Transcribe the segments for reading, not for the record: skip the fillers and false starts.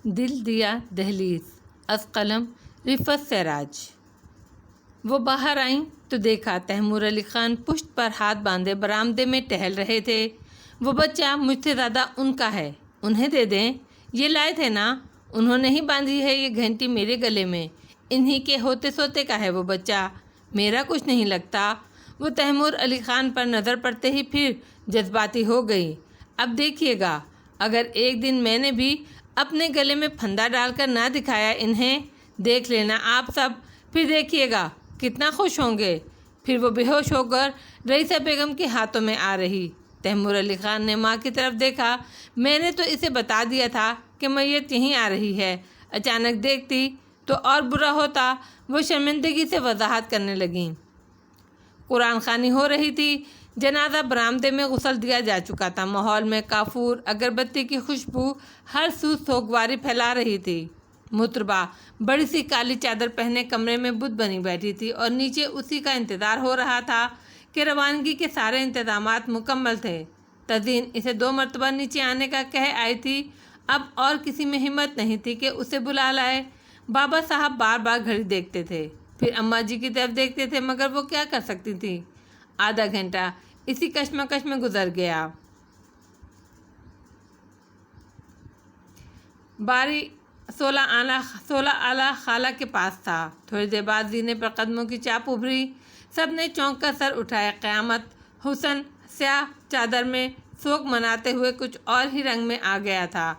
دل دیا دہلیز از قلم رفت سراج۔ وہ باہر آئیں تو دیکھا تیمور علی خان پشت پر ہاتھ باندھے برآمدے میں ٹہل رہے تھے۔ وہ بچہ مجھ سے زیادہ ان کا ہے، انہیں دے دیں، یہ لائے تھے نا، انہوں نے ہی باندھی ہے یہ گھنٹی میرے گلے میں، انہی کے ہوتے سوتے کا ہے وہ بچہ، میرا کچھ نہیں لگتا۔ وہ تیمور علی خان پر نظر پڑتے ہی پھر جذباتی ہو گئی۔ اب دیکھیے گا، اگر ایک دن میں نے بھی اپنے گلے میں پھندا ڈال کر نہ دکھایا انہیں، دیکھ لینا آپ سب، پھر دیکھیے گا کتنا خوش ہوں گے۔ پھر وہ بے ہوش ہو کر رئیسہ بیگم کے ہاتھوں میں آ رہی۔ تیمور علی خان نے ماں کی طرف دیکھا، میں نے تو اسے بتا دیا تھا کہ میت یہیں آ رہی ہے، اچانک دیکھتی تو اور برا ہوتا۔ وہ شرمندگی سے وضاحت کرنے لگیں۔ قرآن خوانی ہو رہی تھی، جنازہ برآمدے میں غسل دیا جا چکا تھا، ماحول میں کافور اگربتی کی خوشبو ہر سو سوگواری پھیلا رہی تھی۔ مطربہ بڑی سی کالی چادر پہنے کمرے میں بت بنی بیٹھی تھی اور نیچے اسی کا انتظار ہو رہا تھا کہ روانگی کے سارے انتظامات مکمل تھے۔ تزین اسے 2 مرتبہ نیچے آنے کا کہہ آئی تھی، اب اور کسی میں ہمت نہیں تھی کہ اسے بلا لائے۔ بابا صاحب بار بار گھڑی دیکھتے تھے، پھر اماں جی کی طرف دیکھتے تھے، مگر وہ کیا کر سکتی تھی۔ آدھا گھنٹہ اسی کشمکش میں گزر گیا۔ باری 16 آلہ خالہ کے پاس تھا۔ تھوڑی دیر بعد زینے پر قدموں کی چاپ ابھری، سب نے چونک کر سر اٹھایا۔ قیامت حسن سیاہ چادر میں سوگ مناتے ہوئے کچھ اور ہی رنگ میں آ گیا تھا۔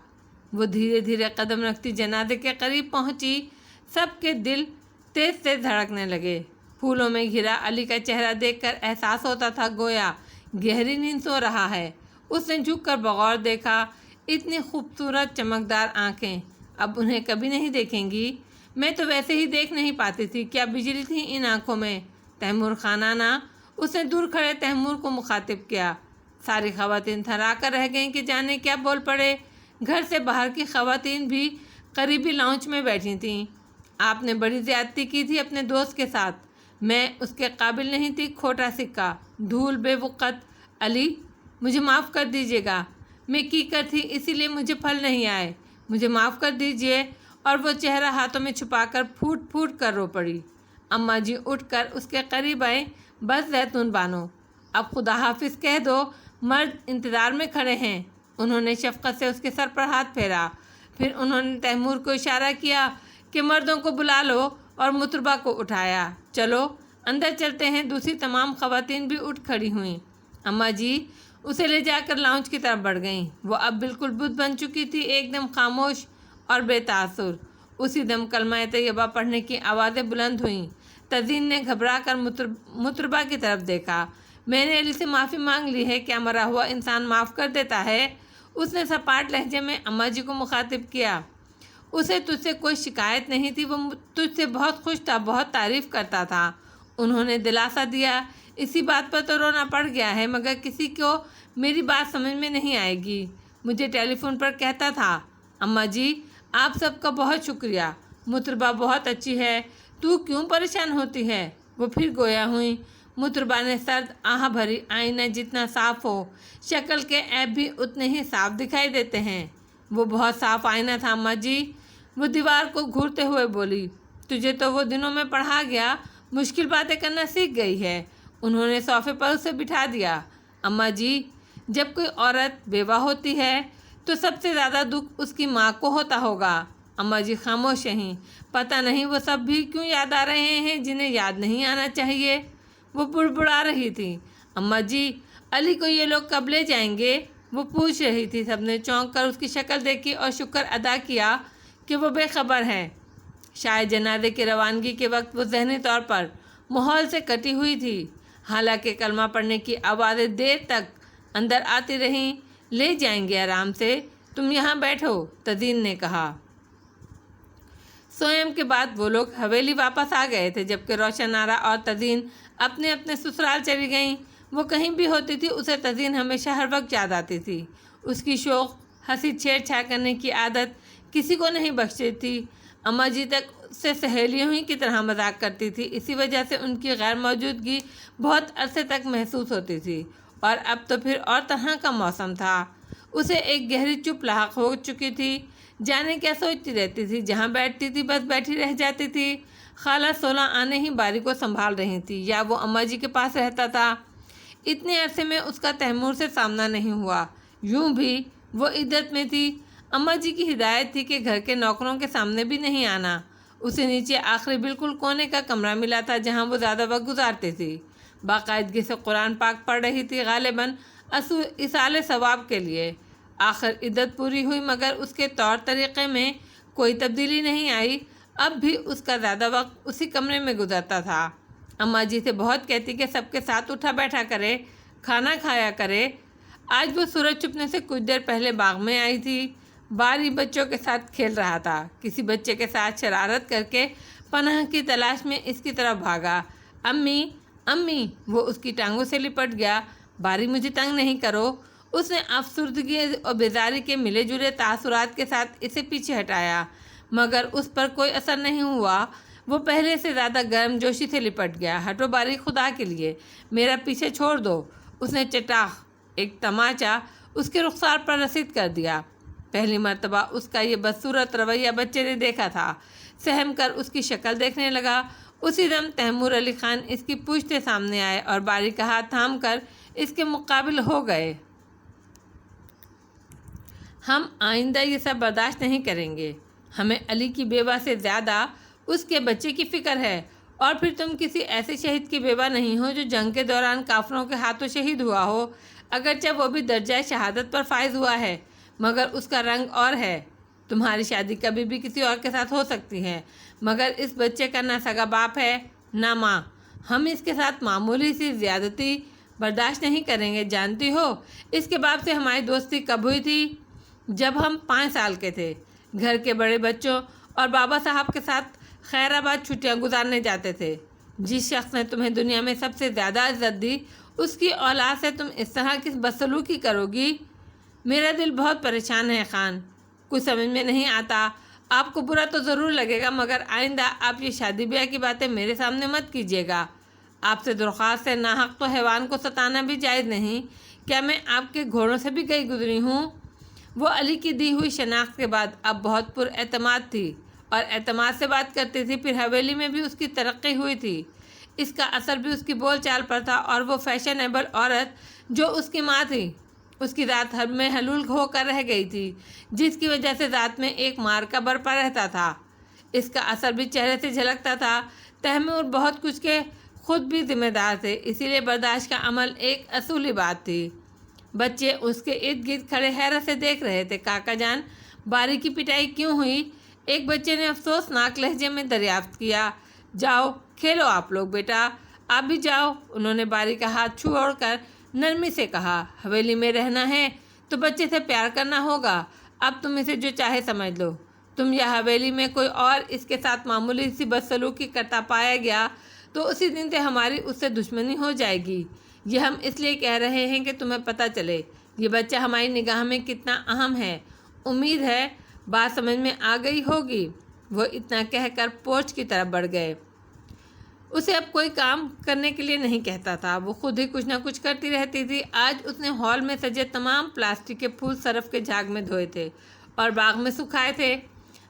وہ دھیرے دھیرے قدم رکھتی جنازے کے قریب پہنچی، سب کے دل تیز تیز دھڑکنے لگے۔ پھولوں میں گھرا علی کا چہرہ دیکھ کر احساس ہوتا تھا گویا گہری نیند سو رہا ہے۔ اس نے جھک کر بغور دیکھا، اتنی خوبصورت چمکدار آنکھیں، اب انہیں کبھی نہیں دیکھیں گی۔ میں تو ویسے ہی دیکھ نہیں پاتی تھی، کیا بجلی تھی ان آنکھوں میں۔ تیمور خانانہ، اس نے دور کھڑے تیمور کو مخاطب کیا۔ ساری خواتین تھرا کر رہ گئیں کہ جانے کیا بول پڑے۔ گھر سے باہر کی خواتین بھی قریبی لاؤنج میں بیٹھی تھیں۔ آپ نے بڑی زیادتی کی تھی اپنے دوست کے ساتھ، میں اس کے قابل نہیں تھی، کھوٹا سکہ، دھول بے وقت۔ علی، مجھے معاف کر دیجیے گا، میں کیکر تھی، اسی لیے مجھے پھل نہیں آئے، مجھے معاف کر دیجیے۔ اور وہ چہرہ ہاتھوں میں چھپا کر پھوٹ پھوٹ کر رو پڑی۔ اماں جی اٹھ کر اس کے قریب آئیں، بس زیتون بانو، اب خدا حافظ کہہ دو، مرد انتظار میں کھڑے ہیں۔ انہوں نے شفقت سے اس کے سر پر ہاتھ پھیرا، پھر انہوں نے تیمور کو اشارہ کیا کہ مردوں کو بلا لو اور مطربہ کو اٹھایا، چلو اندر چلتے ہیں۔ دوسری تمام خواتین بھی اٹھ کھڑی ہوئیں۔ اماں جی اسے لے جا کر لاؤنج کی طرف بڑھ گئیں۔ وہ اب بالکل بت بن چکی تھی، ایک دم خاموش اور بے تاثر۔ اسی دم کلمہ طیبہ پڑھنے کی آوازیں بلند ہوئیں۔ تزین نے گھبرا کر مطربہ کی طرف دیکھا۔ میں نے علی سے معافی مانگ لی ہے، کیا مرا ہوا انسان معاف کر دیتا ہے؟ اس نے سپاٹ لہجے میں اماں جی کو مخاطب کیا۔ اسے تجھ سے کوئی شکایت نہیں تھی، وہ تجھ سے بہت خوش تھا، بہت تعریف کرتا تھا۔ انہوں نے دلاسا دیا، اسی بات پر تو رونا پڑ گیا ہے، مگر کسی کو میری بات سمجھ میں نہیں آئے گی۔ مجھے ٹیلی فون پر کہتا تھا، اماں جی آپ سب کا بہت شکریہ، مطربہ بہت اچھی ہے، تو کیوں پریشان ہوتی ہے؟ وہ پھر گویا ہوئیں۔ مطربہ نے سرد آہ بھری، آئینہ جتنا صاف ہو، شکل کے عیب بھی اتنے ہی صاف دکھائی دیتے ہیں۔ وہ بہت صاف آئینہ تھا اماں جی۔ وہ دیوار کو گھورتے ہوئے بولی، تجھے تو وہ دنوں میں پڑھا گیا، مشکل باتیں کرنا سیکھ گئی ہے۔ انہوں نے صوفے پر اسے بٹھا دیا۔ اماں جی جب کوئی عورت بیوہ ہوتی ہے تو سب سے زیادہ دکھ اس کی ماں کو ہوتا ہوگا۔ اماں جی خاموش رہیں، پتہ نہیں وہ سب بھی کیوں یاد آ رہے ہیں جنہیں یاد نہیں آنا چاہیے۔ وہ بڑبڑا رہی تھی، اماں جی علی کو یہ لوگ کب لے جائیں گے؟ وہ پوچھ رہی تھی۔ سب نے چونک کر اس کی شکل دیکھی اور شکر ادا کیا کہ وہ بے خبر ہے۔ شاید جنازے کی روانگی کے وقت وہ ذہنی طور پر ماحول سے کٹی ہوئی تھی، حالانکہ کلمہ پڑھنے کی آوازیں دیر تک اندر آتی رہیں۔ لے جائیں گے آرام سے، تم یہاں بیٹھو، تزین نے کہا۔ سویم کے بعد وہ لوگ حویلی واپس آ گئے تھے، جبکہ روشن آرا اور تزین اپنے اپنے سسرال چلی گئیں۔ وہ کہیں بھی ہوتی تھی، اسے تزین ہمیشہ ہر وقت یاد آتی تھی۔ اس کی شوخ ہنسی چھیڑ چھاڑ کرنے کی عادت کسی کو نہیں بخشتی تھی۔ اماں جی تک سے سہیلیوں ہی کی طرح مذاق کرتی تھی، اسی وجہ سے ان کی غیر موجودگی بہت عرصے تک محسوس ہوتی تھی۔ اور اب تو پھر اور طرح کا موسم تھا۔ اسے ایک گہری چپ لاحق ہو چکی تھی، جانے کیا سوچتی رہتی تھی، جہاں بیٹھتی تھی بس بیٹھی رہ جاتی تھی۔ خالہ 16 آنے ہی باری کو سنبھال رہی تھی، یا وہ اماں جی کے پاس رہتا تھا۔ اتنے عرصے میں اس کا تیمور سے سامنا نہیں ہوا، یوں بھی وہ عدت میں تھی۔ اماں جی کی ہدایت تھی کہ گھر کے نوکروں کے سامنے بھی نہیں آنا۔ اسے نیچے آخری بالکل کونے کا کمرہ ملا تھا جہاں وہ زیادہ وقت گزارتی تھی۔ باقاعدگی سے قرآن پاک پڑھ رہی تھی، غالباً ایصال ثواب کے لیے۔ آخر عدت پوری ہوئی مگر اس کے طور طریقے میں کوئی تبدیلی نہیں آئی، اب بھی اس کا زیادہ وقت اسی کمرے میں گزرتا تھا۔ اماں جی سے بہت کہتی کہ سب کے ساتھ اٹھا بیٹھا کرے، کھانا کھایا کرے۔ آج وہ سورج چھپنے سے کچھ دیر پہلے باغ میں آئی تھی۔ باری بچوں کے ساتھ کھیل رہا تھا، کسی بچے کے ساتھ شرارت کر کے پناہ کی تلاش میں اس کی طرف بھاگا۔ امی امی، وہ اس کی ٹانگوں سے لپٹ گیا۔ باری مجھے تنگ نہیں کرو۔ اس نے افسردگی اور بیزاری کے ملے جلے تاثرات کے ساتھ اسے پیچھے ہٹایا، مگر اس پر کوئی اثر نہیں ہوا۔ وہ پہلے سے زیادہ گرم جوشی سے لپٹ گیا۔ ہٹو باری، خدا کے لیے میرا پیچھے چھوڑ دو۔ اس نے چٹاخ ایک تماچا اس کے رخسار پر رسید کر دیا۔ پہلی مرتبہ اس کا یہ بدصورت رویہ بچے نے دیکھا تھا۔ سہم کر اس کی شکل دیکھنے لگا۔ اسی دم تیمور علی خان اس کی پوچھتے سامنے آئے اور باری کا ہاتھ تھام کر اس کے مقابل ہو گئے۔ ہم آئندہ یہ سب برداشت نہیں کریں گے۔ ہمیں علی کی بیوہ سے زیادہ اس کے بچے کی فکر ہے، اور پھر تم کسی ایسے شہید کی بیوہ نہیں ہو جو جنگ کے دوران کافروں کے ہاتھوں شہید ہوا ہو، اگرچہ وہ بھی درجہ شہادت پر فائز ہوا ہے، مگر اس کا رنگ اور ہے۔ تمہاری شادی کبھی بھی کسی اور کے ساتھ ہو سکتی ہے، مگر اس بچے کا نہ سگا باپ ہے نہ ماں۔ ہم اس کے ساتھ معمولی سی زیادتی برداشت نہیں کریں گے۔ جانتی ہو اس کے باپ سے ہماری دوستی کب ہوئی تھی؟ جب ہم 5 سال کے تھے، گھر کے بڑے بچوں اور بابا صاحب کے ساتھ خیر آباد چھٹیاں گزارنے جاتے تھے۔ جس شخص نے تمہیں دنیا میں سب سے زیادہ عزت دی، اس کی اولاد سے تم اس طرح کی بدسلوکی کرو گی؟ میرا دل بہت پریشان ہے خان، کچھ سمجھ میں نہیں آتا۔ آپ کو برا تو ضرور لگے گا، مگر آئندہ آپ یہ شادی بیاہ کی باتیں میرے سامنے مت کیجیے گا۔ آپ سے درخواست ہے، ناحق تو حیوان کو ستانا بھی جائز نہیں۔ کیا میں آپ کے گھوڑوں سے بھی گئی گزری ہوں؟ وہ علی کی دی ہوئی شناخت کے بعد اب بہت پر اعتماد تھی اور اعتماد سے بات کرتی تھی۔ پھر حویلی میں بھی اس کی ترقی ہوئی تھی، اس کا اثر بھی اس کی بول چال پر تھا، اور وہ فیشنیبل عورت جو اس کی ماں تھی، اس کی ذات میں حلول ہو کر رہ گئی تھی، جس کی وجہ سے ذات میں ایک مار کا برپا رہتا تھا۔ اس کا اثر بھی چہرے سے جھلکتا تھا۔ تیمور بہت کچھ کے خود بھی ذمہ دار تھے، اسی لیے برداشت کا عمل ایک اصولی بات تھی۔ بچے اس کے ارد گرد کھڑے حیرت سے دیکھ رہے تھے۔ کاکا جان، باری کی پٹائی کیوں ہوئی؟ ایک بچے نے افسوسناک لہجے میں دریافت کیا۔ جاؤ کھیلو آپ لوگ، بیٹا آپ بھی جاؤ، انہوں نے باری کا ہاتھ چھوڑ کر نرمی سے کہا۔ حویلی میں رہنا ہے تو بچے سے پیار کرنا ہوگا۔ اب تم اسے جو چاہے سمجھ لو۔ تم یا حویلی میں کوئی اور اس کے ساتھ معمولی سی بدسلوکی کرتا پایا گیا تو اسی دن سے ہماری اس سے دشمنی ہو جائے گی۔ یہ ہم اس لیے کہہ رہے ہیں کہ تمہیں پتہ چلے یہ بچہ ہماری نگاہ میں کتنا اہم ہے۔ امید ہے بات سمجھ میں آ گئی ہوگی۔ وہ اتنا کہہ کر پورچ کی طرف بڑھ گئے۔ اسے اب کوئی کام کرنے کے لیے نہیں کہتا تھا، وہ خود ہی کچھ نہ کچھ کرتی رہتی تھی۔ آج اس نے ہال میں سجے تمام پلاسٹک کے پھول صرف کے جھاگ میں دھوئے تھے اور باغ میں سکھائے تھے۔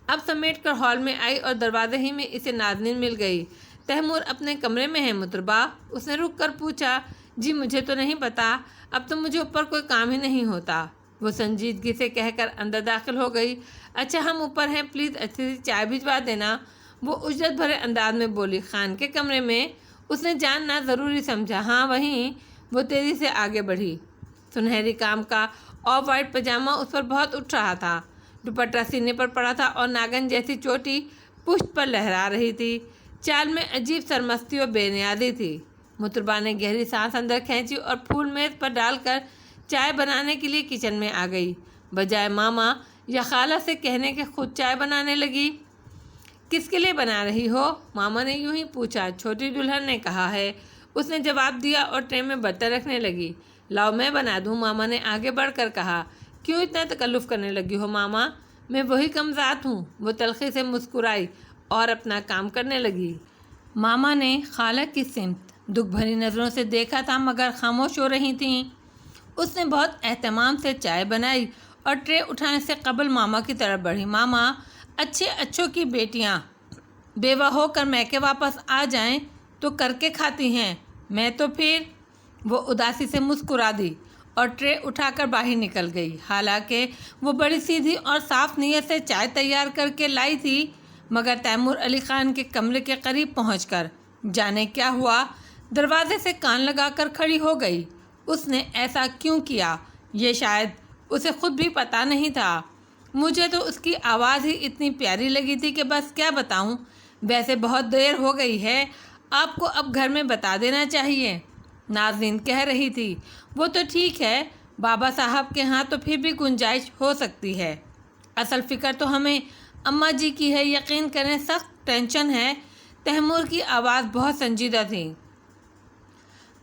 اب سمیٹ کر ہال میں آئی اور دروازے ہی میں اسے نازنین مل گئی۔ تیمور اپنے کمرے میں ہے محتربہ؟ اس نے رک کر پوچھا۔ جی مجھے تو نہیں پتا، اب تو مجھے اوپر کوئی کام ہی نہیں ہوتا، وہ سنجیدگی سے کہہ کر اندر داخل ہو گئی۔ اچھا ہم اوپر ہیں، پلیز اچھی سی چائے بھجوا دینا، وہ اجرت بھرے انداز میں بولی۔ خان کے کمرے میں؟ اس نے جاننا ضروری سمجھا۔ ہاں وہیں۔ وہ تیزی سے آگے بڑھی۔ سنہری کام کا آف وائٹ پاجامہ اس پر بہت اٹھ رہا تھا، دوپٹہ سینے پر پڑا تھا اور ناگن جیسی چوٹی پشت پر لہرا رہی تھی۔ چال میں عجیب سرمستی اور بے نیازی تھی۔ محتربہ نے گہری سانس اندر کھینچی اور پھول میز پر ڈال کر چائے بنانے کے لیے کچن میں آ گئی۔ بجائے ماما یا خالہ سے کہنے کے خود چائے بنانے لگی۔ کس کے لیے بنا رہی ہو؟ ماما نے یوں ہی پوچھا۔ چھوٹی دلہن نے کہا ہے، اس نے جواب دیا اور ٹرے میں برتن رکھنے لگی۔ لاؤ میں بنا دوں، ماما نے آگے بڑھ کر کہا۔ کیوں اتنا تکلف کرنے لگی ہو ماما؟ میں وہی کم ذات ہوں، وہ تلخی سے مسکرائی اور اپنا کام کرنے لگی۔ ماما نے خالہ کی سمت دکھ بھری نظروں سے دیکھا تھا، مگر خاموش ہو رہی تھیں۔ اس نے بہت اہتمام سے چائے بنائی اور ٹرے اٹھانے سے قبل ماما کی طرف بڑھی۔ ماما اچھے اچھوں کی بیٹیاں بیوہ ہو کر میکے واپس آ جائیں تو کر کے کھاتی ہیں، میں تو پھر… وہ اداسی سے مسکرا دی اور ٹرے اٹھا کر باہر نکل گئی۔ حالانکہ وہ بڑی سیدھی اور صاف نیت سے چائے تیار کر کے لائی تھی، مگر تیمور علی خان کے کمرے کے قریب پہنچ کر جانے کیا ہوا، دروازے سے کان لگا کر کھڑی ہو گئی۔ اس نے ایسا کیوں کیا یہ شاید اسے خود بھی پتہ نہیں تھا۔ مجھے تو اس کی آواز ہی اتنی پیاری لگی تھی کہ بس کیا بتاؤں۔ ویسے بہت دیر ہو گئی ہے، آپ کو اب گھر میں بتا دینا چاہیے، نازنین کہہ رہی تھی۔ وہ تو ٹھیک ہے، بابا صاحب کے ہاں تو پھر بھی گنجائش ہو سکتی ہے، اصل فکر تو ہمیں اماں جی کی ہے، یقین کریں سخت ٹینشن ہے۔ تیمور کی آواز بہت سنجیدہ تھی۔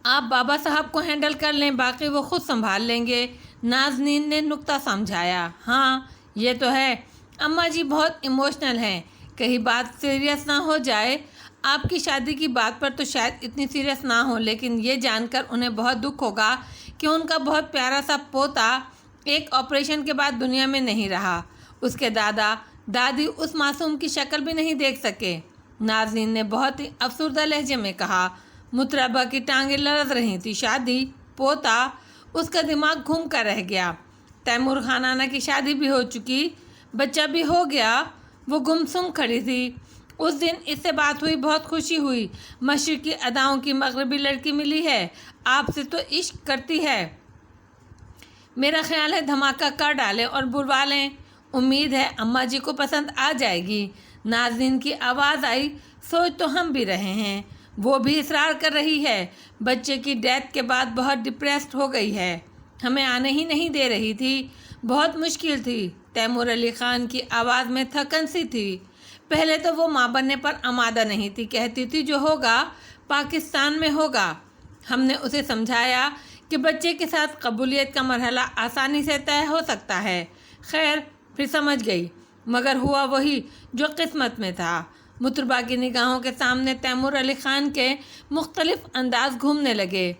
آپ بابا صاحب کو ہینڈل کر لیں، باقی وہ خود سنبھال لیں گے، نازنین نے نکتہ سمجھایا۔ ہاں یہ تو ہے، اماں جی بہت ایموشنل ہیں، کہیں بات سیریس نہ ہو جائے۔ آپ کی شادی کی بات پر تو شاید اتنی سیریس نہ ہو، لیکن یہ جان کر انہیں بہت دکھ ہوگا کہ ان کا بہت پیارا سا پوتا ایک آپریشن کے بعد دنیا میں نہیں رہا، اس کے دادا دادی اس معصوم کی شکل بھی نہیں دیکھ سکے، نازنین نے بہت ہی افسردہ لہجے میں کہا۔ مطربہ کی ٹانگیں لرز رہی تھی۔ شادی، پوتا، اس کا دماغ گھوم کر رہ گیا۔ تیمور خانانہ کی شادی بھی ہو چکی، بچہ بھی ہو گیا۔ وہ گمسم کھڑی تھی۔ اس دن اس سے بات ہوئی، بہت خوشی ہوئی۔ مشرقی اداؤں کی مغربی لڑکی ملی ہے، آپ سے تو عشق کرتی ہے، میرا خیال ہے دھماکہ کر ڈالیں اور بلوا لیں، امید ہے اماں جی کو پسند آ جائے گی۔ نازنین کی آواز آئی۔ سوچ تو ہم بھی رہے ہیں، وہ بھی اصرار کر رہی ہے، بچے کی ڈیتھ کے بعد بہت ڈپریسڈ ہو گئی ہے، ہمیں آنے ہی نہیں دے رہی تھی، بہت مشکل تھی۔ تیمور علی خان کی آواز میں تھکن سی تھی۔ پہلے تو وہ ماں بننے پر آمادہ نہیں تھی، کہتی تھی جو ہوگا پاکستان میں ہوگا۔ ہم نے اسے سمجھایا کہ بچے کے ساتھ قبولیت کا مرحلہ آسانی سے طے ہو سکتا ہے۔ خیر پھر سمجھ گئی، مگر ہوا وہی جو قسمت میں تھا۔ مطربہ کی نگاہوں کے سامنے تیمور علی خان کے مختلف انداز گھومنے لگے۔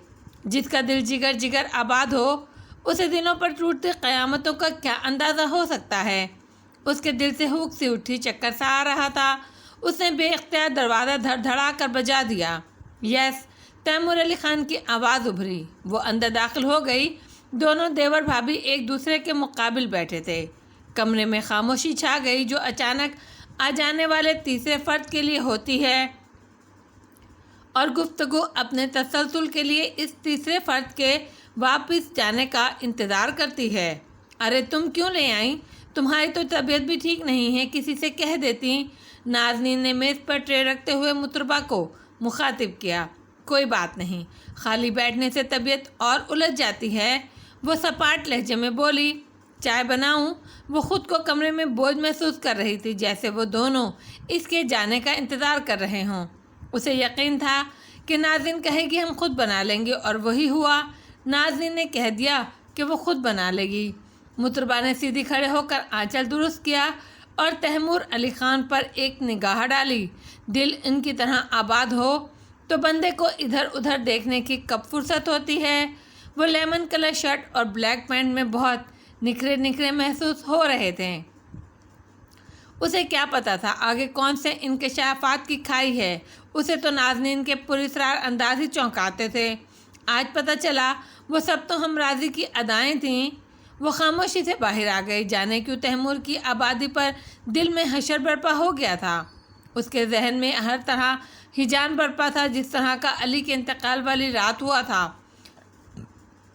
جس کا دل جگر آباد ہو، اسے دلوں پر ٹوٹتی قیامتوں کا کیا اندازہ ہو سکتا ہے۔ اس کے دل سے ہوک سی اٹھی، چکر سا آ رہا تھا۔ اس نے بے اختیار دروازہ دھڑا کر بجا دیا۔ یس، تیمور علی خان کی آواز ابھری۔ وہ اندر داخل ہو گئی۔ دونوں دیور بھابھی ایک دوسرے کے مقابل بیٹھے تھے۔ کمرے میں خاموشی چھا گئی، جو اچانک آ جانے والے تیسرے فرد کے لیے ہوتی ہے، اور گفتگو اپنے تسلسل کے لیے اس تیسرے فرد کے واپس جانے کا انتظار کرتی ہے۔ ارے تم کیوں لے آئیں؟ تمہاری تو طبیعت بھی ٹھیک نہیں ہے، کسی سے کہہ دیتی۔ نازنین نے میز پر ٹرے رکھتے ہوئے مطربہ کو مخاطب کیا۔ کوئی بات نہیں، خالی بیٹھنے سے طبیعت اور الجھ جاتی ہے، وہ سپاٹ لہجے میں بولی۔ چائے بناؤں؟ وہ خود کو کمرے میں بوجھ محسوس کر رہی تھی، جیسے وہ دونوں اس کے جانے کا انتظار کر رہے ہوں۔ اسے یقین تھا کہ نازنین کہے گی ہم خود بنا لیں گے، اور وہی ہوا۔ نازنین نے کہہ دیا کہ وہ خود بنا لے گی۔ مطربہ نے سیدھی کھڑے ہو کر آنچل درست کیا اور تیمور علی خان پر ایک نگاہ ڈالی۔ دل ان کی طرح آباد ہو تو بندے کو ادھر ادھر دیکھنے کی کب فرصت ہوتی ہے۔ وہ لیمن کلر شرٹ اور بلیک پینٹ میں بہت نکھرے محسوس ہو رہے تھے۔ اسے کیا پتا تھا آگے کون سے انکشافات کی کھائی ہے۔ اسے تو نازنین کے پراسرار انداز ہی چونکاتے تھے۔ آج پتہ چلا وہ سب تو ہم راضی کی ادائیں تھیں۔ وہ خاموشی سے باہر آ گئی۔ جانے کیوں تیمور کی آبادی پر دل میں حشر برپا ہو گیا تھا۔ اس کے ذہن میں ہر طرح ہیجان برپا تھا، جس طرح کا علی کے انتقال والی رات ہوا تھا۔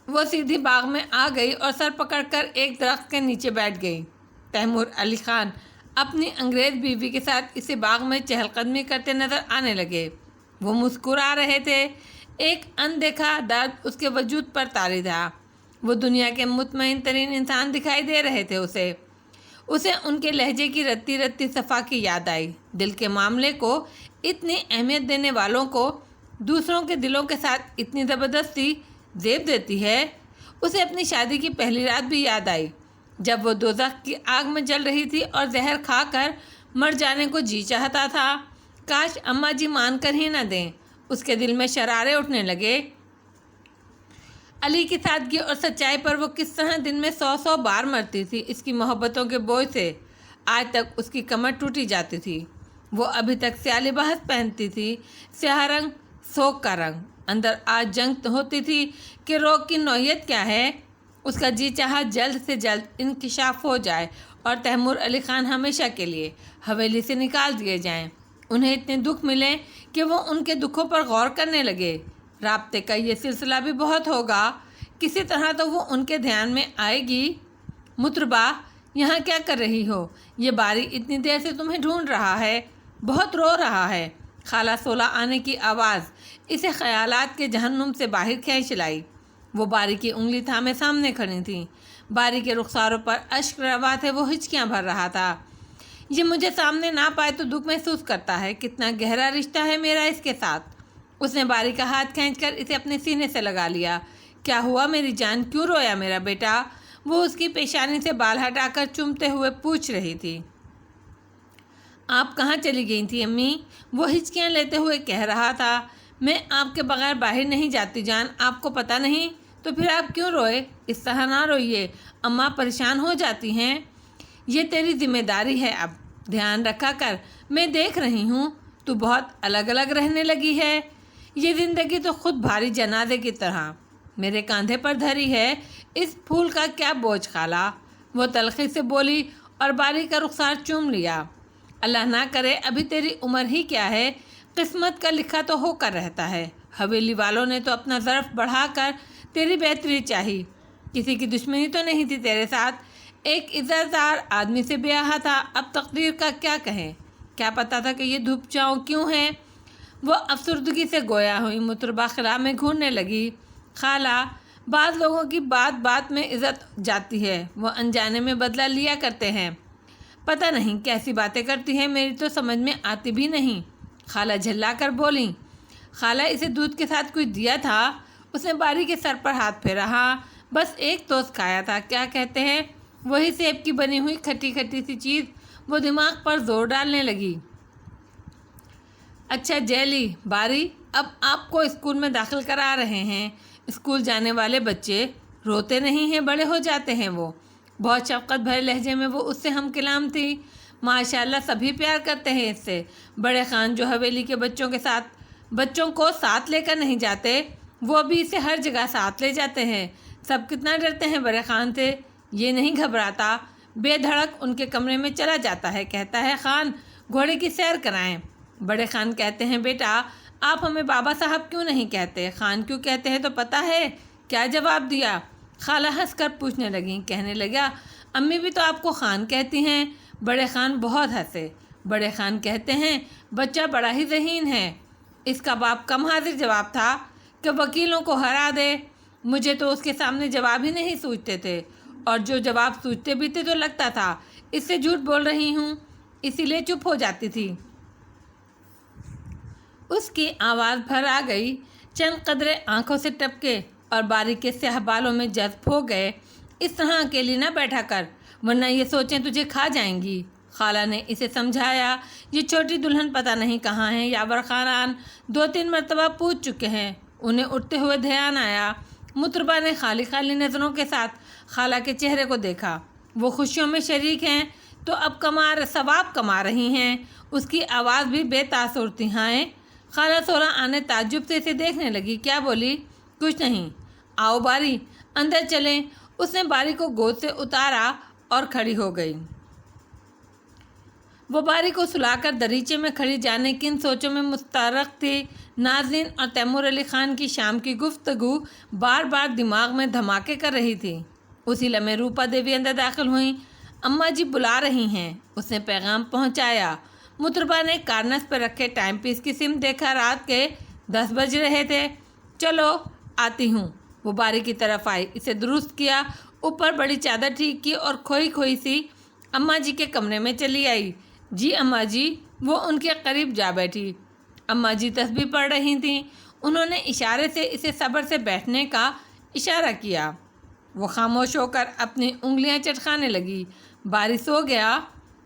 وہ سیدھی باغ میں آ گئی اور سر پکڑ کر ایک درخت کے نیچے بیٹھ گئی۔ تیمور علی خان اپنی انگریز بیوی کے ساتھ اسی باغ میں چہل قدمی کرتے نظر آنے لگے۔ وہ مسکرا رہے تھے۔ ایک اندیکھا درد اس کے وجود پر طاری تھا۔ وہ دنیا کے مطمئن ترین انسان دکھائی دے رہے تھے۔ اسے ان کے لہجے کی رتی رتی صفا کی یاد آئی۔ دل کے معاملے کو اتنی اہمیت دینے والوں کو دوسروں کے دلوں کے ساتھ اتنی زبردستی زیب دیتی ہے۔ اسے اپنی شادی کی پہلی رات بھی یاد آئی، جب وہ دوزخ کی آگ میں جل رہی تھی اور زہر کھا کر مر جانے کو جی چاہتا تھا۔ کاش اماں جی مان کر ہی نہ دیں۔ اس کے دل میں شرارے اٹھنے لگے۔ علی کی سادگی اور سچائی پر وہ کس طرح دن میں 100 بار مرتی تھی، اس کی محبتوں کے بوجھ سے آج تک اس کی کمر ٹوٹی جاتی تھی۔ وہ ابھی تک سیاہ لباس پہنتی تھی، سیاہ رنگ سوگ کا رنگ۔ اندر آج جنگ ہوتی تھی کہ روگ کی نوعیت کیا ہے۔ اس کا جی چاہا جلد سے جلد انکشاف ہو جائے اور تیمور علی خان ہمیشہ کے لیے حویلی سے نکال دیے جائیں۔ انہیں اتنے دکھ ملے کہ وہ ان کے دکھوں پر غور کرنے لگے۔ رابطے کا یہ سلسلہ بھی بہت ہوگا، کسی طرح تو وہ ان کے دھیان میں آئے گی۔ مطربہ، یہاں کیا کر رہی ہو؟ یہ باری اتنی دیر سے تمہیں ڈھونڈ رہا ہے، بہت رو رہا ہے۔ خالہ سولہ آنے کی آواز اسے خیالات کے جہنم سے باہر کھینچ لائی۔ وہ باری کی انگلی تھامے سامنے کھڑی تھیں۔ باری کے رخساروں پر اشک روا تھے، وہ ہچکیاں بھر رہا تھا۔ یہ مجھے سامنے نہ پائے تو دکھ محسوس کرتا ہے، کتنا گہرا رشتہ ہے میرا اس کے ساتھ۔ اس نے باری کا ہاتھ کھینچ کر اسے اپنے سینے سے لگا لیا۔ کیا ہوا میری جان، کیوں رویا میرا بیٹا؟ وہ اس کی پیشانی سے بال ہٹا کر چومتے ہوئے پوچھ رہی تھی۔ آپ کہاں چلی گئی تھی امی؟ وہ ہچکیاں لیتے ہوئے کہہ رہا تھا۔ میں آپ کے بغیر باہر نہیں جاتی جان، آپ کو پتہ نہیں؟ تو پھر آپ کیوں روئے؟ اس طرح نہ روئیے، اماں پریشان ہو جاتی ہیں۔ یہ تیری ذمہ داری ہے، اب دھیان رکھا کر۔ میں دیکھ رہی ہوں تو بہت الگ الگ رہنے لگی ہے۔ یہ زندگی تو خود بھاری جنازے کی طرح میرے کاندھے پر دھری ہے، اس پھول کا کیا بوجھ خالہ؟ وہ تلخی سے بولی اور باری کا رخسار چوم لیا۔ اللہ نہ کرے، ابھی تیری عمر ہی کیا ہے، قسمت کا لکھا تو ہو کر رہتا ہے۔ حویلی والوں نے تو اپنا ظرف بڑھا کر تیری بہتری چاہی، کسی کی دشمنی تو نہیں تھی تیرے ساتھ، ایک عزت دار آدمی سے بیاہا تھا۔ اب تقدیر کا کیا کہیں، کیا پتا تھا کہ یہ دھوپ چاؤں کیوں ہے؟ وہ افسردگی سے گویا ہوئی مطربہ خلا میں گھورنے لگی۔ خالہ، بعض لوگوں کی بات بات میں عزت جاتی ہے، وہ انجانے میں بدلہ لیا کرتے ہیں۔ پتہ نہیں کیسی باتیں کرتی ہیں، میری تو سمجھ میں آتی بھی نہیں۔ خالہ جھلا کر بولیں۔ خالہ، اسے دودھ کے ساتھ کچھ دیا تھا؟ اس نے باری کے سر پر ہاتھ پھیرا۔ ہاں، بس ایک ٹوسٹ کھایا تھا۔ کیا کہتے ہیں؟ وہی سیب کی بنی ہوئی کھٹی کھٹی سی چیز۔ وہ دماغ پر زور ڈالنے لگی۔ اچھا جیلی، باری، اب آپ کو اسکول میں داخل کرا رہے ہیں۔ اسکول جانے والے بچے روتے نہیں ہیں، بڑے ہو جاتے ہیں۔ وہ بہت شفقت بھرے لہجے میں وہ اس سے ہم کلام تھی۔ ماشاءاللہ، سبھی پیار کرتے ہیں اس سے۔ بڑے خان جو حویلی کے بچوں کو ساتھ لے کر نہیں جاتے، وہ بھی اسے ہر جگہ ساتھ لے جاتے ہیں۔ سب کتنا ڈرتے ہیں بڑے خان سے، یہ نہیں گھبراتا، بے دھڑک ان کے کمرے میں چلا جاتا ہے، کہتا ہے خان گھوڑے کی سیر کرائیں۔ بڑے خان کہتے ہیں بیٹا آپ ہمیں بابا صاحب کیوں نہیں کہتے؟ خان کیوں کہتے ہیں تو پتہ ہے؟ کیا جواب دیا؟ خالہ ہنس کر پوچھنے لگیں، کہنے لگا امی بھی تو آپ کو خان کہتی ہیں۔ بڑے خان بہت ہنسے۔ بڑے خان کہتے ہیں بچہ بڑا ہی ذہین ہے۔ اس کا باپ کم حاضر جواب تھا کہ وکیلوں کو ہرا دے۔ مجھے تو اس کے سامنے جواب ہی نہیں سوچتے تھے، اور جو جواب سوچتے بھی تھے تو لگتا تھا اس سے جھوٹ بول رہی ہوں، اسی لیے چپ ہو جاتی تھی۔ اس کی آواز بھر آ گئی، چند قطرے آنکھوں سے ٹپکے اور باریک کے سیاہ بالوں میں جذب ہو گئے۔ اس طرح اکیلی نہ بیٹھا کر، ورنہ یہ سوچیں تجھے کھا جائیں گی۔ خالہ نے اسے سمجھایا، یہ چھوٹی دلہن پتہ نہیں کہاں ہیں، یاور خانان 2-3 مرتبہ پوچھ چکے ہیں۔ انہیں اٹھتے ہوئے دھیان آیا۔ مطربہ نے خالی خالی نظروں کے ساتھ خالہ کے چہرے کو دیکھا۔ وہ خوشیوں میں شریک ہیں تو اب ثواب کما رہی ہیں۔ اس کی آواز بھی بے تاثر تھی۔ ہائے! خالہ سولہ آنے تعجب سے اسے دیکھنے لگی۔ کیا بولی؟ کچھ نہیں۔ آؤ باری، اندر چلیں۔ اس نے باری کو گود سے اتارا اور کھڑی ہو گئی۔ وہ باری کو سلا کر دریچے میں کھڑی جانے کن سوچوں میں مستغرق تھی۔ ناظرین اور تیمور علی خان کی شام کی گفتگو بار بار دماغ میں دھماکے کر رہی تھی۔ اسی لمحے روپا دیوی اندر داخل ہوئیں۔ اماں جی بلا رہی ہیں، اس نے پیغام پہنچایا۔ مطربہ نے کارنس پہ رکھے ٹائم پیس کی سمت دیکھا، رات کے 10 بج رہے تھے۔ چلو آتی ہوں۔ وہ باری کی طرف آئی، اسے درست کیا، اوپر بڑی چادر ٹھیک کی اور کھوئی سی اماں جی کے کمرے میں چلی آئی۔ جی اماں جی۔ وہ ان کے قریب جا بیٹھی۔ اماں جی تسبیح پڑھ رہی تھیں۔ انہوں نے اشارے سے اسے صبر سے بیٹھنے کا اشارہ کیا۔ وہ خاموش ہو کر اپنی انگلیاں چٹکانے لگی۔ باری سو گیا؟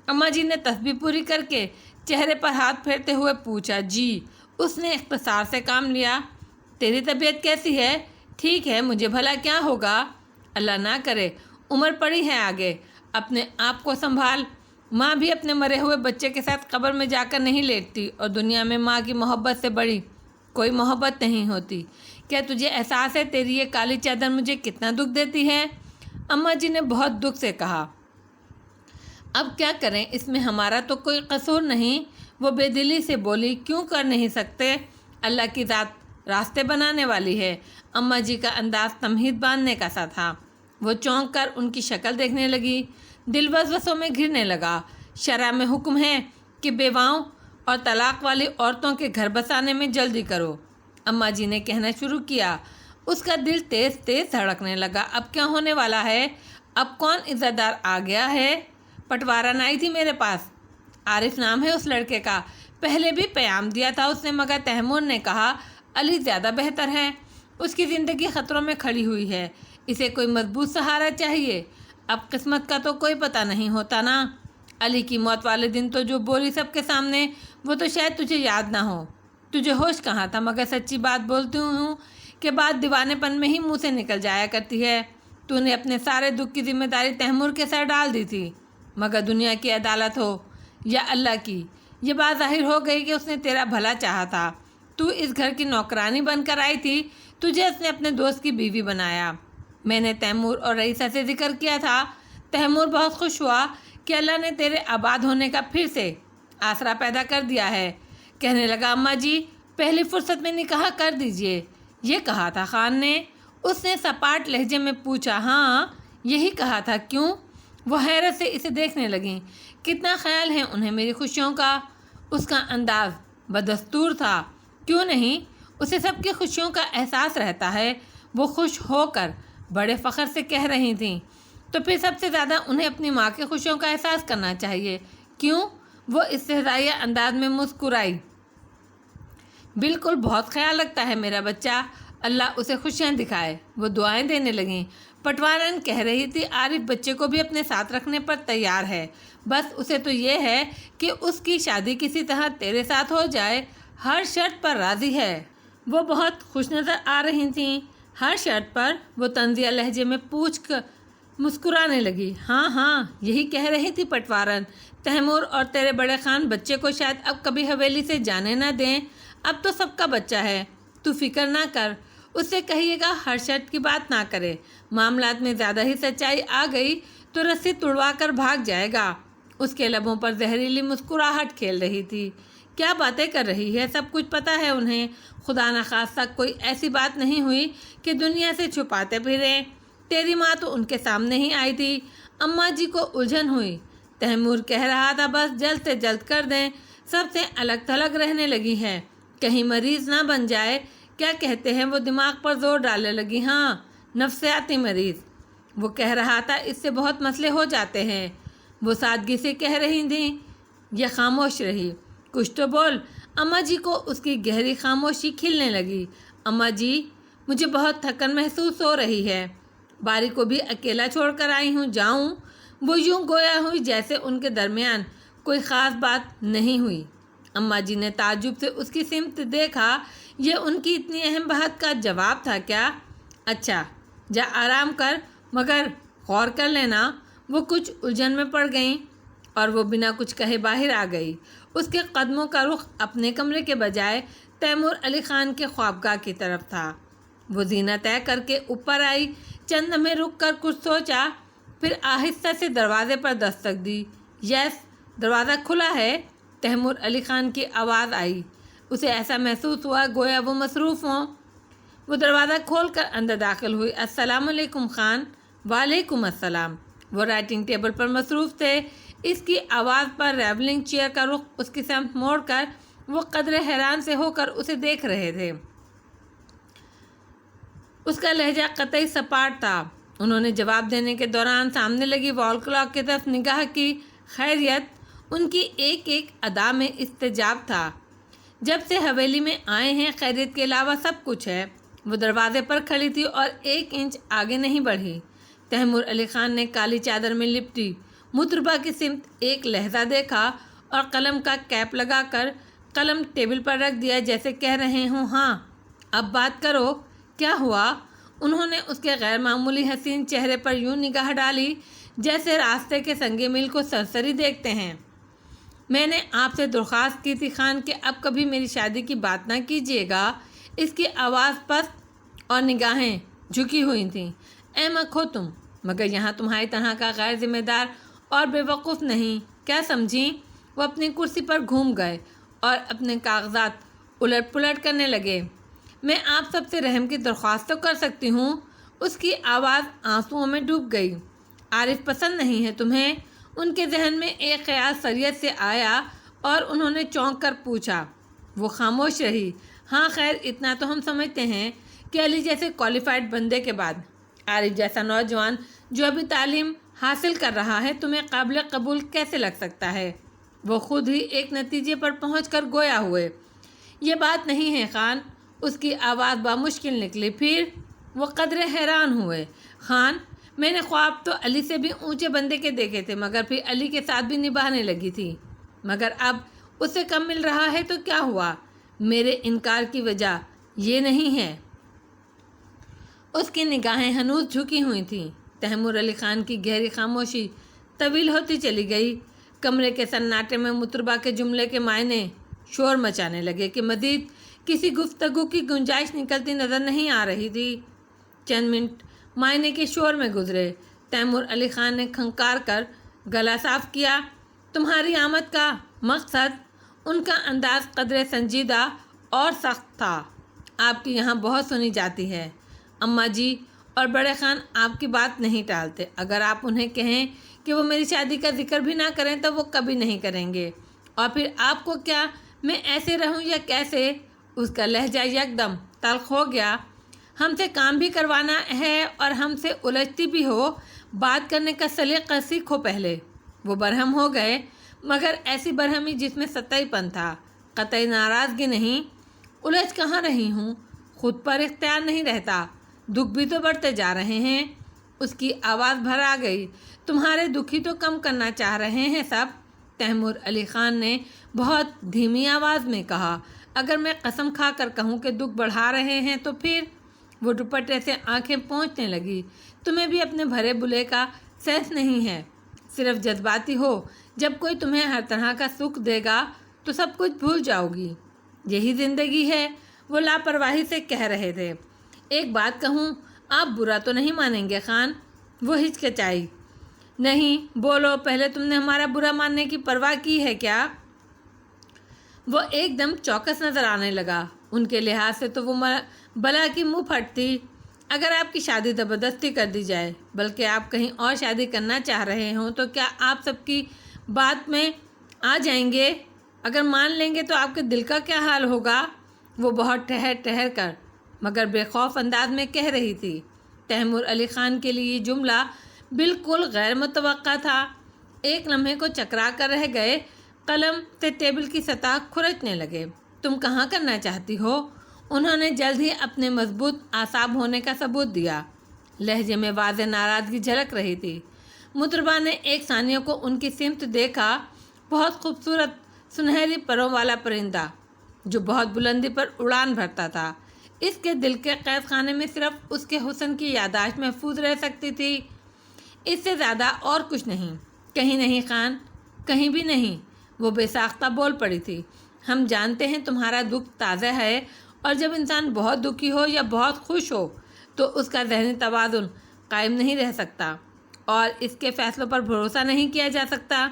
اماں جی نے تسبیح پوری کر کے چہرے پر ہاتھ پھیرتے ہوئے پوچھا۔ جی۔ اس نے اختصار سے کام لیا۔ تیری طبیعت کیسی ہے؟ ٹھیک ہے، مجھے بھلا کیا ہوگا؟ اللہ نہ کرے، عمر پڑی ہے آگے، اپنے آپ کو سنبھال۔ ماں بھی اپنے مرے ہوئے بچے کے ساتھ قبر میں جا کر نہیں لیٹتی، اور دنیا میں ماں کی محبت سے بڑی کوئی محبت نہیں ہوتی۔ کیا تجھے احساس ہے تیری یہ کالی چادر مجھے کتنا دکھ دیتی ہے؟ اماں جی نے بہت دکھ سے کہا۔ اب کیا کریں، اس میں ہمارا تو کوئی قصور نہیں۔ وہ بے دلی سے بولی، کیوں کر نہیں سکتے؟ اللہ کی ذات راستے بنانے والی ہے۔ اماں جی کا انداز تمہید باندھنے کا سا تھا۔ وہ چونک کر ان کی شکل دیکھنے لگی، دل وسوسوں میں گھرنے لگا۔ شرع میں حکم ہے کہ بیواؤں اور طلاق والی عورتوں کے گھر بسانے میں جلدی کرو۔ اماں جی نے کہنا شروع کیا۔ اس کا دل تیز تیز دھڑکنے لگا۔ اب کیا ہونے والا ہے؟ اب کون عزت دار آ گیا ہے؟ پٹوارن آئی تھی میرے پاس، عارف نام ہے اس لڑکے کا، پہلے بھی پیام دیا تھا اس نے، مگر تیمور نے کہا علی زیادہ بہتر ہے، اس کی زندگی خطروں میں کھڑی ہوئی ہے، اسے کوئی مضبوط سہارا چاہیے۔ اب قسمت کا تو کوئی پتہ نہیں ہوتا نا۔ علی کی موت والے دن تو جو بولی سب کے سامنے، وہ تو شاید تجھے یاد نہ ہو۔ تجھے ہوش کہاں تھا؟ مگر سچی بات بولتی ہوں کہ بات دیوانے پن میں ہی منہ سے نکل جایا کرتی ہے۔ تو نے اپنے سارے دکھ کی ذمہ داری تیمور کے سر ڈال دی تھی، مگر دنیا کی عدالت ہو یا اللہ کی، یہ بات ظاہر ہو گئی کہ اس نے تیرا بھلا چاہا تھا۔ تو اس گھر کی نوکرانی بن کر آئی تھی، تجھے اس نے اپنے دوست کی بیوی بنایا۔ میں نے تیمور اور رئیسہ سے ذکر کیا تھا، تیمور بہت خوش ہوا کہ اللہ نے تیرے آباد ہونے کا پھر سے آسرا پیدا کر دیا ہے۔ کہنے لگا، اماں جی پہلی فرصت میں نکاح کر دیجئے۔ یہ کہا تھا خان نے؟ اس نے سپاٹ لہجے میں پوچھا۔ ہاں یہی کہا تھا۔ کیوں؟ وہ حیرت سے اسے دیکھنے لگیں۔ کتنا خیال ہے انہیں میری خوشیوں کا؟ اس کا انداز بدستور تھا۔ کیوں نہیں، اسے سب کی خوشیوں کا احساس رہتا ہے۔ وہ خوش ہو کر بڑے فخر سے کہہ رہی تھیں، تو پھر سب سے زیادہ انہیں اپنی ماں کی خوشیوں کا احساس کرنا چاہیے۔ کیوں؟ وہ استہزائیہ انداز میں مسکرائی۔ بالکل، بہت خیال رکھتا ہے میرا بچہ، اللہ اسے خوشیاں دکھائے۔ وہ دعائیں دینے لگیں۔ پٹوارن کہہ رہی تھی، عارف بچے کو بھی اپنے ساتھ رکھنے پر تیار ہے، بس اسے تو یہ ہے کہ اس کی شادی کسی طرح تیرے ساتھ ہو جائے، ہر شرط پر راضی ہے۔ وہ بہت خوش نظر آ رہی تھیں۔ ہر شرط پر؟ وہ طنزیہ لہجے میں پوچھ کر مسکرانے لگی۔ ہاں ہاں، یہی کہہ رہی تھی پٹوارن، تیمور اور تیرے بڑے خان بچے کو شاید اب کبھی حویلی سے جانے نہ دیں، اب تو سب کا بچہ ہے، تو فکر نہ کر۔ اس سے کہیے گا ہر شرط کی بات نہ کرے، معاملات میں زیادہ ہی سچائی آ گئی تو رسی تڑوا کر بھاگ جائے گا۔ اس کے لبوں پر زہریلی مسکراہٹ کھیل رہی تھی۔ کیا باتیں کر رہی ہے، سب کچھ پتہ ہے انہیں۔ خدا نخواستہ کوئی ایسی بات نہیں ہوئی کہ دنیا سے چھپاتے پھریں۔ تیری ماں تو ان کے سامنے ہی آئی تھی۔ اماں جی کو الجھن ہوئی۔ تیمور کہہ رہا تھا بس جلد سے جلد کر دیں، سب سے الگ تھلگ رہنے لگی ہے، کہیں مریض نہ بن جائے۔ کیا کہتے ہیں؟ وہ دماغ پر زور ڈالنے لگی۔ ہاں، نفسیاتی مریض۔ وہ کہہ رہا تھا اس سے بہت مسئلے ہو جاتے ہیں۔ وہ سادگی سے کہہ رہی تھیں۔ یہ خاموش رہی۔ کچھ تو بول۔ اماں جی کو اس کی گہری خاموشی کھلنے لگی۔ اماں جی مجھے بہت تھکن محسوس ہو رہی ہے، باری کو بھی اکیلا چھوڑ کر آئی ہوں، جاؤں؟ وہ یوں گویا ہوئی جیسے ان کے درمیان کوئی خاص بات نہیں ہوئی۔ اماں جی نے تعجب سے اس کی سمت دیکھا۔ یہ ان کی اتنی اہم بات کا جواب تھا کیا؟ اچھا جا آرام کر، مگر غور کر لینا۔ وہ کچھ الجھن میں پڑ گئیں اور وہ بنا کچھ کہے باہر آ گئی۔ اس کے قدموں کا رخ اپنے کمرے کے بجائے تیمور علی خان کے خوابگاہ کی طرف تھا۔ وہ زینہ طے کر کے اوپر آئی، چند لمحے رک کر کچھ سوچا، پھر آہستہ سے دروازے پر دستک دی۔ یس، دروازہ کھلا ہے، تیمور علی خان کی آواز آئی۔ اسے ایسا محسوس ہوا گویا وہ مصروف ہوں۔ وہ دروازہ کھول کر اندر داخل ہوئی۔ السلام علیکم خان۔ وعلیکم السلام۔ وہ رائٹنگ ٹیبل پر مصروف تھے۔ اس کی آواز پر ریولنگ چیئر کا رخ اس کی سمت موڑ کر وہ قدرے حیران سے ہو کر اسے دیکھ رہے تھے۔ اس کا لہجہ قطعی سپاٹ تھا۔ انہوں نے جواب دینے کے دوران سامنے لگی وال کلاک کی طرف نگاہ کی۔ خیریت؟ ان کی ایک ایک ادا میں استجاب تھا۔ جب سے حویلی میں آئے ہیں خیریت کے علاوہ سب کچھ ہے۔ وہ دروازے پر کھڑی تھی اور 1 انچ آگے نہیں بڑھی۔ تیمور علی خان نے کالی چادر میں لپٹی مطربہ کی سمت ایک لہجہ دیکھا اور قلم کا کیپ لگا کر قلم ٹیبل پر رکھ دیا جیسے کہہ رہے ہوں، ہاں اب بات کرو، کیا ہوا؟ انہوں نے اس کے غیر معمولی حسین چہرے پر یوں نگاہ ڈالی جیسے راستے کے سنگ میل کو سرسری دیکھتے ہیں۔ میں نے آپ سے درخواست کی تھی خان کہ اب کبھی میری شادی کی بات نہ کیجیے گا۔ اس کی آواز پست اور نگاہیں جھکی ہوئی تھیں۔ احمق ہو تم، مگر یہاں تمہاری طرح کا غیر ذمہ دار اور بے وقوف نہیں، کیا سمجھیں؟ وہ اپنی کرسی پر گھوم گئے اور اپنے کاغذات الٹ پلٹ کرنے لگے۔ میں آپ سب سے رحم کی درخواست تو کر سکتی ہوں۔ اس کی آواز آنسوؤں میں ڈوب گئی۔ عارف پسند نہیں ہے تمہیں؟ ان کے ذہن میں ایک خیال سریعت سے آیا اور انہوں نے چونک کر پوچھا۔ وہ خاموش رہی۔ ہاں خیر، اتنا تو ہم سمجھتے ہیں کہ علی جیسے کوالیفائڈ بندے کے بعد عارف جیسا نوجوان جو ابھی تعلیم حاصل کر رہا ہے تمہیں قابل قبول کیسے لگ سکتا ہے؟ وہ خود ہی ایک نتیجے پر پہنچ کر گویا ہوئے۔ یہ بات نہیں ہے خان، اس کی آواز بامشکل نکلی۔ پھر وہ قدرے حیران ہوئے۔ خان، میں نے خواب تو علی سے بھی اونچے بندے کے دیکھے تھے، مگر پھر علی کے ساتھ بھی نبھانے لگی تھی، مگر اب اس سے کم مل رہا ہے تو کیا ہوا؟ میرے انکار کی وجہ یہ نہیں ہے۔ اس کی نگاہیں ہنوز جھکی ہوئی تھیں۔ تیمور علی خان کی گہری خاموشی طویل ہوتی چلی گئی۔ کمرے کے سناٹے میں مطربہ کے جملے کے معنی شور مچانے لگے کہ مزید کسی گفتگو کی گنجائش نکلتی نظر نہیں آ رہی تھی۔ چند منٹ معنی کے شور میں گزرے۔ تیمور علی خان نے کھنکار کر گلا صاف کیا۔ تمہاری آمد کا مقصد؟ ان کا انداز قدرے سنجیدہ اور سخت تھا۔ آپ کی یہاں بہت سنی جاتی ہے، اماں جی اور بڑے خان آپ کی بات نہیں ٹالتے۔ اگر آپ انہیں کہیں کہ وہ میری شادی کا ذکر بھی نہ کریں تو وہ کبھی نہیں کریں گے۔ اور پھر آپ کو کیا میں ایسے رہوں یا کیسے؟ اس کا لہجہ یکدم تلخ ہو گیا۔ ہم سے کام بھی کروانا ہے اور ہم سے الجھتی بھی ہو، بات کرنے کا سلیقہ سیکھو پہلے۔ وہ برہم ہو گئے، مگر ایسی برہمی جس میں سطحی پن تھا، قطعی ناراضگی نہیں۔ الجھ کہاں رہی ہوں؟ خود پر اختیار نہیں رہتا، دکھ بھی تو بڑھتے جا رہے ہیں۔ اس کی آواز بھر آ گئی۔ تمہارے دکھی تو کم کرنا چاہ رہے ہیں سب، تیمور علی خان نے بہت دھیمی آواز میں کہا۔ اگر میں قسم کھا کر کہوں کہ دکھ بڑھا رہے ہیں تو پھر؟ وہ دوپٹے سے آنکھیں پوچھنے لگی۔ تمہیں بھی اپنے بھرے بلے کا سینس نہیں ہے، صرف جذباتی ہو۔ جب کوئی تمہیں ہر طرح کا سکھ دے گا تو سب کچھ بھول جاؤ گی۔ یہی زندگی ہے، وہ لاپرواہی سے کہہ رہے تھے۔ ایک بات کہوں، آپ برا تو نہیں مانیں گے خان؟ وہ ہچکچائی۔ نہیں، بولو، پہلے تم نے ہمارا برا ماننے کی پرواہ کی ہے کیا؟ وہ ایک دم چوکس نظر آنے لگا۔ ان کے لحاظ سے تو وہ بلا کی منہ پھٹ تھی۔ اگر آپ کی شادی زبردستی کر دی جائے، بلکہ آپ کہیں اور شادی کرنا چاہ رہے ہوں، تو کیا آپ سب کی بات میں آ جائیں گے؟ اگر مان لیں گے تو آپ کے دل کا کیا حال ہوگا؟ وہ بہت ٹھہر کر مگر بے خوف انداز میں کہہ رہی تھی۔ تیمور علی خان کے لیے یہ جملہ بالکل غیر متوقع تھا۔ ایک لمحے کو چکرا کر رہ گئے، قلم سے ٹیبل کی سطح کھرچنے لگے۔ تم کہاں کرنا چاہتی ہو؟ انہوں نے جلد ہی اپنے مضبوط اعصاب ہونے کا ثبوت دیا۔ لہجے میں واضح ناراضگی جھلک رہی تھی۔ مطربہ نے ایک ثانیہ کو ان کی سمت دیکھا۔ بہت خوبصورت سنہری پروں والا پرندہ جو بہت بلندی پر اڑان بھرتا تھا، اس کے دل کے قید خانے میں صرف اس کے حسن کی یادداشت محفوظ رہ سکتی تھی، اس سے زیادہ اور کچھ نہیں۔ کہیں نہیں خان، کہیں بھی نہیں، وہ بے ساختہ بول پڑی تھی۔ ہم جانتے ہیں تمہارا دکھ تازہ ہے، اور جب انسان بہت دکھی ہو یا بہت خوش ہو تو اس کا ذہنی توازن قائم نہیں رہ سکتا اور اس کے فیصلوں پر بھروسہ نہیں کیا جا سکتا۔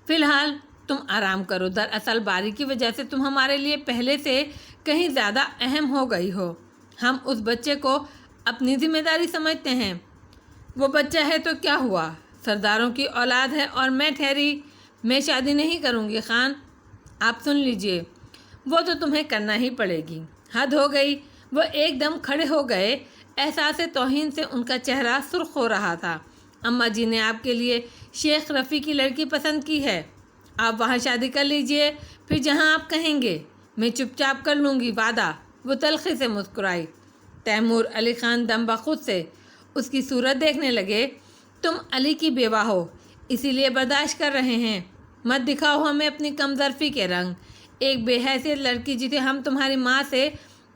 فی الحال تم آرام کرو۔ دراصل باری کی وجہ سے تم ہمارے لیے پہلے سے کہیں زیادہ اہم ہو گئی ہو۔ ہم اس بچے کو اپنی ذمہ داری سمجھتے ہیں۔ وہ بچہ ہے تو کیا ہوا، سرداروں کی اولاد ہے اور میں ٹھہری۔ میں شادی نہیں کروں گی خان، آپ سن لیجئے، وہ تو تمہیں کرنا ہی پڑے گی۔ حد ہو گئی۔ وہ ایک دم کھڑے ہو گئے۔ احساس توہین سے ان کا چہرہ سرخ ہو رہا تھا۔ اماں جی نے آپ کے لیے شیخ رفیع کی لڑکی پسند کی ہے، آپ وہاں شادی کر لیجئے، پھر جہاں آپ کہیں گے میں چپ چاپ کر لوں گی، وعدہ۔ وہ تلخی سے مسکرائی۔ تیمور علی خان دم بخود سے اس کی صورت دیکھنے لگے۔ تم علی کی بیوہ ہو، اسی لیے برداشت کر رہے ہیں۔ مت دکھاؤ ہمیں اپنی کم ظرفی کے رنگ۔ ایک بے حیثیت لڑکی جسے ہم تمہاری ماں سے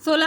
16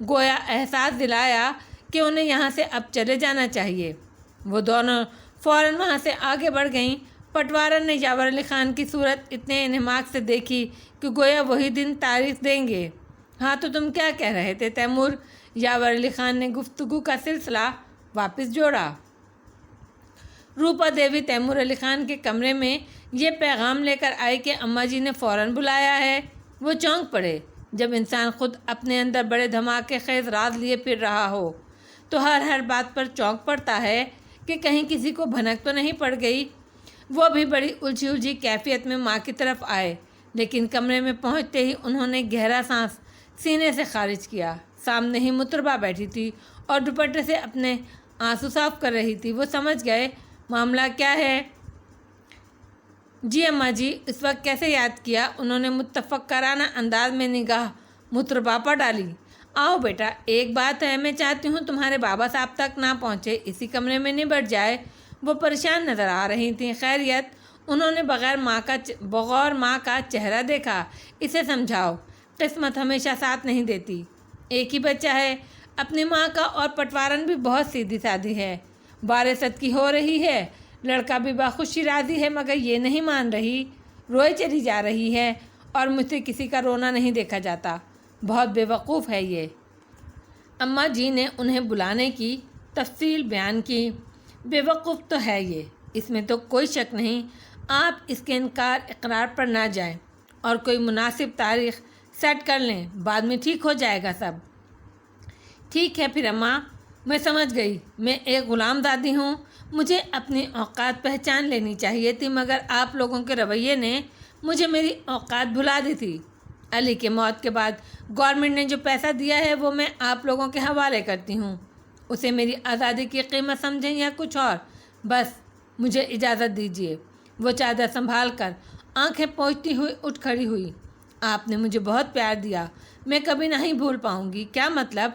گویا احساس دلایا کہ انہیں یہاں سے اب چلے جانا چاہیے۔ وہ دونوں فوراً وہاں سے آگے بڑھ گئیں۔ پٹوارا نے یاور علی خان کی صورت اتنے انہماک سے دیکھی کہ گویا وہی دن تاریخ دیں گے۔ ہاں تو تم کیا کہہ رہے تھے تیمور؟ یاور علی خان نے گفتگو کا سلسلہ واپس جوڑا۔ روپا دیوی تیمور علی خان کے کمرے میں یہ پیغام لے کر آئی کہ اماں جی نے فوراً بلایا ہے۔ وہ چونک پڑے۔ جب انسان خود اپنے اندر بڑے دھماکے خیز راز لیے پھر رہا ہو تو ہر بات پر چونک پڑتا ہے کہ کہیں کسی کو بھنک تو نہیں پڑ گئی۔ وہ بھی بڑی الجھی کیفیت میں ماں کی طرف آئے، لیکن کمرے میں پہنچتے ہی انہوں نے گہرا سانس سینے سے خارج کیا۔ سامنے ہی مطربہ بیٹھی تھی اور دوپٹے سے اپنے آنسو صاف کر رہی تھی۔ وہ سمجھ گئے معاملہ کیا ہے۔ جی اماں جی، اس وقت کیسے یاد کیا؟ انہوں نے متفکرانہ انداز میں نگاہ مطربہ پر ڈالی۔ آؤ بیٹا، ایک بات ہے، میں چاہتی ہوں تمہارے بابا صاحب تک نہ پہنچے، اسی کمرے میں نبٹ جائے۔ وہ پریشان نظر آ رہی تھیں۔ خیریت؟ انہوں نے بغیر ماں کا چہرہ دیکھا۔ اسے سمجھاؤ، قسمت ہمیشہ ساتھ نہیں دیتی۔ ایک ہی بچہ ہے، اپنی ماں کا، اور پٹوارن بھی بہت سیدھی سادھی ہے۔ وارثت کی ہو رہی ہے، لڑکا بھی بخوشی راضی ہے، مگر یہ نہیں مان رہی، روئے چلی جا رہی ہے، اور مجھ سے کسی کا رونا نہیں دیکھا جاتا۔ بہت بے وقوف ہے یہ۔ اماں جی نے انہیں بلانے کی تفصیل بیان کی۔ بے وقوف تو ہے یہ، اس میں تو کوئی شک نہیں۔ آپ اس کے اقرار پر نہ جائیں اور کوئی مناسب تاریخ سیٹ کر لیں، بعد میں ٹھیک ہو جائے گا سب۔ ٹھیک ہے پھر اماں، میں سمجھ گئی۔ میں ایک غلام دادی ہوں، مجھے اپنی اوقات پہچان لینی چاہیے تھی، مگر آپ لوگوں کے رویے نے مجھے میری اوقات بھلا دی تھی۔ علی کے موت کے بعد گورنمنٹ نے جو پیسہ دیا ہے وہ میں آپ لوگوں کے حوالے کرتی ہوں۔ اسے میری آزادی کی قیمت سمجھیں یا کچھ اور، بس مجھے اجازت دیجیے۔ وہ چادر سنبھال کر آنکھیں پوچھتی ہوئی اٹھ کھڑی ہوئی۔ آپ نے مجھے بہت پیار دیا، میں کبھی نہیں بھول پاؤں گی۔ کیا مطلب؟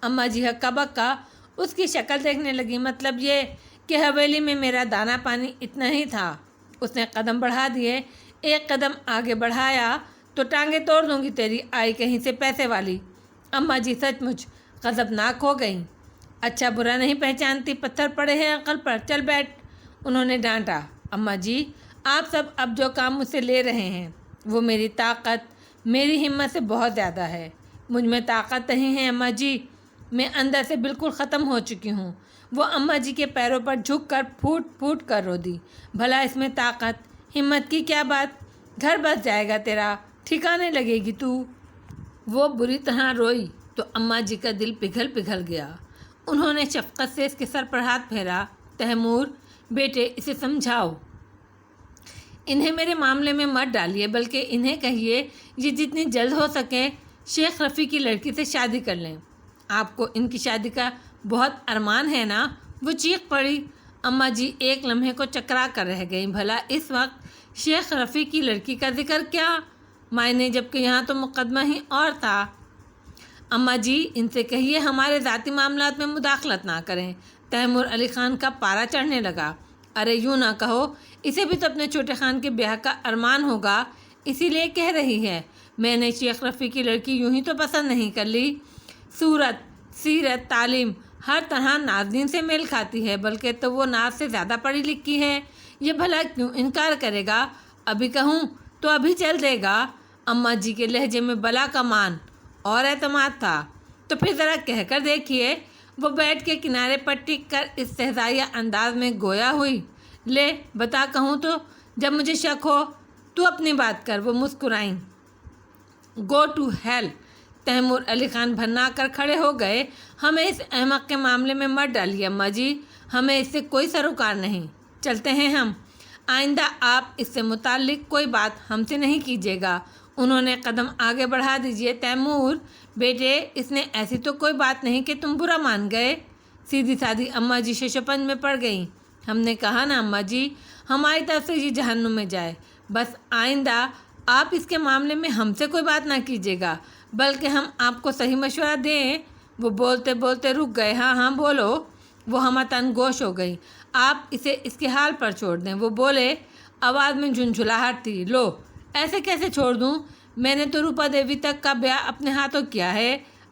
اماں جی ہکا بکا اس کی شکل دیکھنے لگی۔ مطلب یہ کہ حویلی میں میرا دانا پانی اتنا ہی تھا۔ اس نے قدم بڑھا دیے۔ ایک قدم آگے بڑھایا تو ٹانگیں توڑ دوں گی تیری، آئی کہیں سے پیسے والی۔ اماں جی سچ مچ غضبناک ہو گئیں۔ اچھا برا نہیں پہچانتی، پتھر پڑے ہیں عقل پر، چل بیٹھ، انہوں نے ڈانٹا۔ اماں جی، آپ سب اب جو کام مجھ سے لے رہے ہیں وہ میری طاقت، میری ہمت سے بہت زیادہ ہے۔ مجھ میں طاقت نہیں ہے اماں جی، میں اندر سے بالکل ختم ہو چکی ہوں۔ وہ اماں جی کے پیروں پر جھک کر پھوٹ پھوٹ کر رو دی۔ بھلا اس میں طاقت ہمت کی کیا بات؟ گھر بس جائے گا تیرا، ٹھکانے لگے گی تو۔ وہ بری طرح روئی تو اماں جی کا دل پگھل گیا۔ انہوں نے شفقت سے اس کے سر پر ہاتھ پھیرا۔ تیمور بیٹے، اسے سمجھاؤ، انہیں میرے معاملے میں مت ڈالیے، بلکہ انہیں کہیے یہ جتنی جلد ہو سکے شیخ رفیع کی لڑکی سے شادی کر لیں۔ آپ کو ان کی شادی کا بہت ارمان ہے نا؟ وہ چیخ پڑی۔ اماں جی ایک لمحے کو چکرا کر رہ گئیں۔ بھلا اس وقت شیخ رفیع کی لڑکی کا ذکر کیا معنی، جبکہ یہاں تو مقدمہ ہی اور تھا۔ اماں جی ان سے کہیے ہمارے ذاتی معاملات میں مداخلت نہ کریں۔ تیمور علی خان کا پارا چڑھنے لگا۔ ارے یوں نہ کہو، اسے بھی تو اپنے چھوٹے خان کے بیاہ کا ارمان ہوگا، اسی لیے کہہ رہی ہے۔ میں نے شیخ رفیع کی لڑکی یوں ہی تو پسند نہیں کر لی۔ صورت، سیرت، تعلیم ہر طرح نازنین سے میل کھاتی ہے، بلکہ تو وہ ناز سے زیادہ پڑھی لکھی ہے۔ یہ بھلا کیوں انکار کرے گا؟ ابھی کہوں تو ابھی چل دے گا۔ اماں جی کے لہجے میں بلا کا مان اور اعتماد تھا۔ تو پھر ذرا کہہ کر دیکھیے۔ وہ بیٹھ کے کنارے پر ٹک کر استہزائیہ انداز میں گویا ہوئی۔ لے بتا کہوں تو، جب مجھے شک ہو تو اپنی بات کر۔ وہ مسکرائیں۔ Go to hell. Taimur Ali Khan بھرنا کر کھڑے ہو گئے۔ ہمیں اس احمق کے معاملے میں مت ڈالیے اماں جی، ہمیں اس سے کوئی سروکار نہیں، چلتے ہیں ہم۔ آئندہ آپ اس سے متعلق کوئی بات ہم سے نہیں کیجیے گا۔ انہوں نے قدم آگے بڑھا دیجیے۔ تیمور بیٹے، اس نے ایسی تو کوئی بات نہیں کہ تم برا مان گئے۔ سیدھی سادھی اماں جی ششپنج میں پڑ گئیں۔ ہم نے کہا نا اماں جی، ہماری طرف سے یہ جہنم میں جائے، بس آئندہ آپ اس کے معاملے میں ہم سے کوئی بات نہ کیجیے گا، بلکہ ہم آپ کو صحیح مشورہ دیں۔ وہ بولتے بولتے رک گئے۔ ہاں ہاں بولو۔ وہ ہمتاً گوش ہو گئی۔ آپ اسے اس کے حال پر چھوڑ دیں۔ وہ بولے، آواز میں جھنجھلاہٹ تھی۔ لو، ایسے کیسے چھوڑ دوں؟ میں نے تو روپا دیوی تک کا بیاہ اپنے ہاتھوں کیا ہے،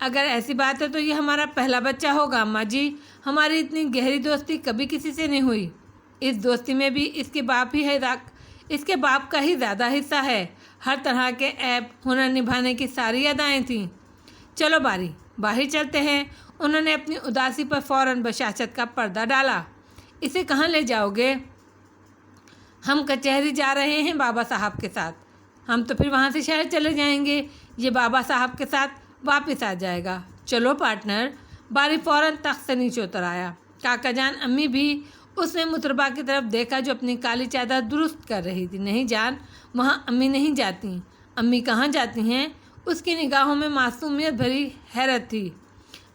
اگر ایسی بات ہے تو یہ ہمارا پہلا بچہ ہوگا اماں جی۔ ہماری اتنی گہری دوستی کبھی کسی سے نہیں ہوئی۔ اس دوستی میں بھی اس کے باپ کا ہی زیادہ حصہ ہے۔ ہر طرح کے عیب ہنر نبھانے کی ساری ادائیں تھیں۔ چلو باری باہر چلتے ہیں۔ انہوں نے اپنی اداسی پر فوراً بشاشت کا پردہ ڈالا۔ اسے کہاں لے جاؤ گے؟ ہم کچہری جا رہے ہیں بابا صاحب کے ساتھ۔ ہم تو پھر وہاں سے شہر چلے جائیں گے۔ یہ بابا صاحب کے ساتھ واپس آ جائے گا۔ چلو پارٹنر۔ باری فوراً تخت سے نیچے اتر آیا۔ کاکا جان امی بھی۔ اس نے مطربہ کی طرف دیکھا جو اپنی کالی چادر درست کر رہی تھی۔ نہیں جان، وہاں امی نہیں جاتی۔ امی کہاں جاتی ہیں؟ اس کی نگاہوں میں معصومیت بھری حیرت تھی۔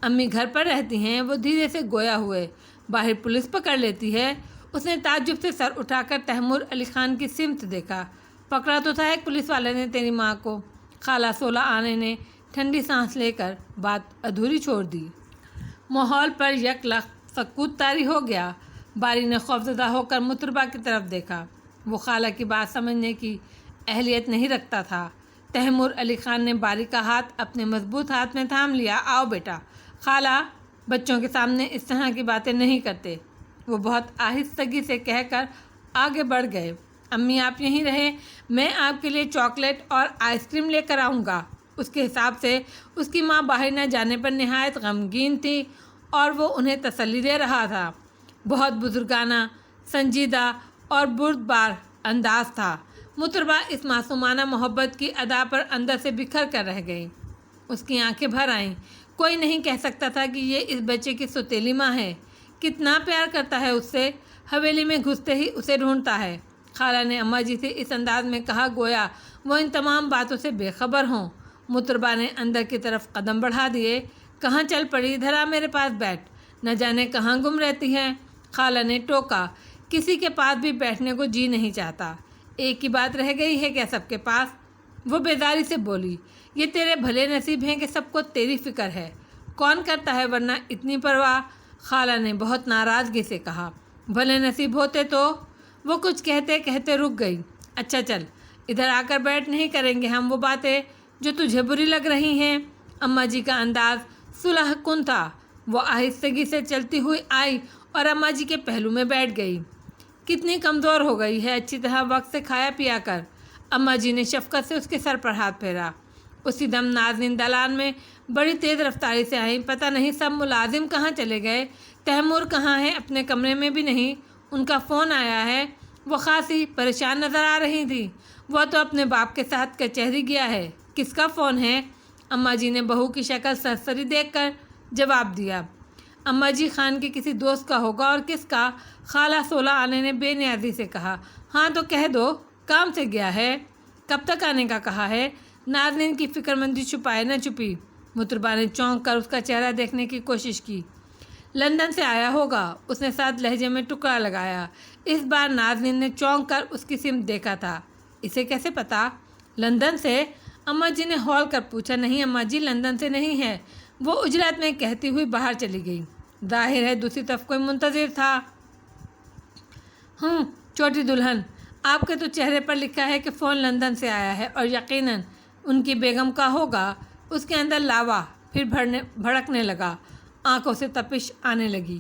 امی گھر پر رہتی ہیں۔ وہ دھیرے سے گویا ہوئے۔ باہر پولیس پکڑ لیتی ہے۔ اس نے تعجب سے سر اٹھا کر تیمور علی خان کی سمت دیکھا۔ پکڑا تو تھا ایک پولیس والے نے تیری ماں کو۔ خالہ سولہ آنے نے ٹھنڈی سانس لے کر بات ادھوری چھوڑ دی۔ ماحول پر یک لخت سکوت طاری ہو گیا۔ باری نے خوفزدہ ہو کر مطربہ کی طرف دیکھا۔ وہ خالہ کی بات سمجھنے کی اہلیت نہیں رکھتا تھا۔ تیمور علی خان نے باری کا ہاتھ اپنے مضبوط ہاتھ میں تھام لیا۔ آؤ بیٹا۔ خالہ بچوں کے سامنے اس طرح کی باتیں نہیں کرتے۔ وہ بہت آہستگی سے کہہ کر آگے بڑھ گئے۔ امی آپ یہیں رہے، میں آپ کے لیے چاکلیٹ اور آئس کریم لے کر آؤں گا۔ اس کے حساب سے اس کی ماں باہر نہ جانے پر نہایت غمگین تھی اور وہ انہیں تسلی دے رہا تھا۔ بہت بزرگانہ، سنجیدہ اور بردبار انداز تھا۔ مطربہ اس معصومانہ محبت کی ادا پر اندر سے بکھر کر رہ گئی۔ اس کی آنکھیں بھر آئیں۔ کوئی نہیں کہہ سکتا تھا کہ یہ اس بچے کی سوتیلی ماں ہے۔ کتنا پیار کرتا ہے اس سے، حویلی میں گھستے ہی اسے ڈھونڈتا ہے۔ خالہ نے اماں جی سے اس انداز میں کہا گویا وہ ان تمام باتوں سے بے خبر ہوں۔ مطربہ نے اندر کی طرف قدم بڑھا دیے۔ کہاں چل پڑی؟ ادھر آ میرے پاس بیٹھ۔ نہ جانے کہاں گم رہتی ہے۔ خالہ نے ٹوکا۔ کسی کے پاس بھی بیٹھنے کو جی نہیں چاہتا۔ ایک ہی بات رہ گئی ہے کیا سب کے پاس؟ وہ بیزاری سے بولی۔ یہ تیرے بھلے نصیب ہیں کہ سب کو تیری فکر ہے۔ کون کرتا ہے ورنہ اتنی پرواہ؟ خالہ نے بہت ناراضگی سے کہا۔ بھلے نصیب ہوتے تو؟ وہ کچھ کہتے کہتے رک گئی۔ اچھا چل ادھر آ کر بیٹھ، نہیں کریں گے ہم وہ باتیں جو تجھے بری لگ رہی ہیں۔ اماں جی کا انداز صلح کن تھا۔ وہ آہستگی سے چلتی ہوئی آئی اور اماں جی کے پہلو میں بیٹھ گئی۔ کتنی کمزور ہو گئی ہے، اچھی طرح وقت سے کھایا پیا کر۔ اماں جی نے شفقت سے اس کے سر پر ہاتھ پھیرا۔ اسی دم ناظرین دالان میں بڑی تیز رفتاری سے آئیں۔ پتہ نہیں سب ملازم کہاں چلے گئے۔ تیمور کہاں ہے؟ اپنے کمرے میں بھی نہیں۔ ان کا فون آیا ہے۔ وہ خاصی پریشان نظر آ رہی تھی۔ وہ تو اپنے باپ کے ساتھ کچہری گیا ہے۔ کس کا فون ہے؟ اماں جی نے بہو کی شکل سرسری دیکھ کر جواب دیا۔ اماں جی خان کے کسی دوست کا ہوگا۔ اور کس کا؟ خالہ سولہ آنے نے بے نیازی سے کہا۔ ہاں تو کہہ دو، کام سے گیا ہے۔ کب تک آنے کا کہا ہے؟ ناظرین کی فکر مندی چھپائے نہ چھپی۔ مطربہ نے چونک کر اس کا چہرہ دیکھنے کی کوشش کی۔ لندن سے آیا ہوگا، اس نے ساتھ لہجے میں ٹکڑا لگایا۔ اس بار ناظرین نے چونک کر اس کی سمت دیکھا تھا۔ اسے کیسے پتا؟ لندن سے؟ اماں جی نے ہول کر پوچھا۔ نہیں اماں جی، لندن سے نہیں ہے۔ وہ اجلت میں کہتی ہوئی باہر چلی گئی۔ ظاہر ہے دوسری طرف کوئی منتظر تھا۔ چھوٹی دلہن، آپ کے تو چہرے پر لکھا ہے کہ فون لندن سے آیا ہے اور یقیناً ان کی بیگم کا ہوگا۔ اس کے اندر لاوا پھر بھڑکنے لگا۔ آنکھوں سے تپش آنے لگی۔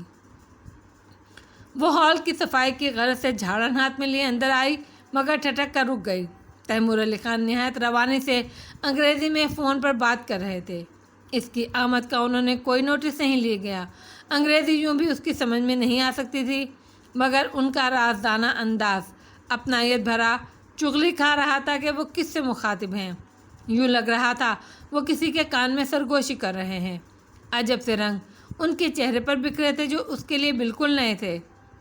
وہ ہال کی صفائی کی غرض سے جھاڑن ہاتھ میں لیے اندر آئی مگر ٹھٹک کر رک گئی۔ تیمور علی خان نہایت روانی سے انگریزی میں فون پر بات کر رہے تھے۔ اس کی آمد کا انہوں نے کوئی نوٹس نہیں لیا گیا۔ انگریزی یوں بھی اس کی سمجھ میں نہیں آ سکتی تھی، مگر ان کا رازدانہ انداز اپنائیت بھرا چغلی کھا رہا تھا کہ وہ کس سے مخاطب ہیں۔ یوں لگ رہا تھا وہ کسی کے کان میں سرگوشی کر رہے ہیں۔ عجب سے رنگ ان کے چہرے پر بکھرے تھے جو اس کے لیے بالکل نئے تھے۔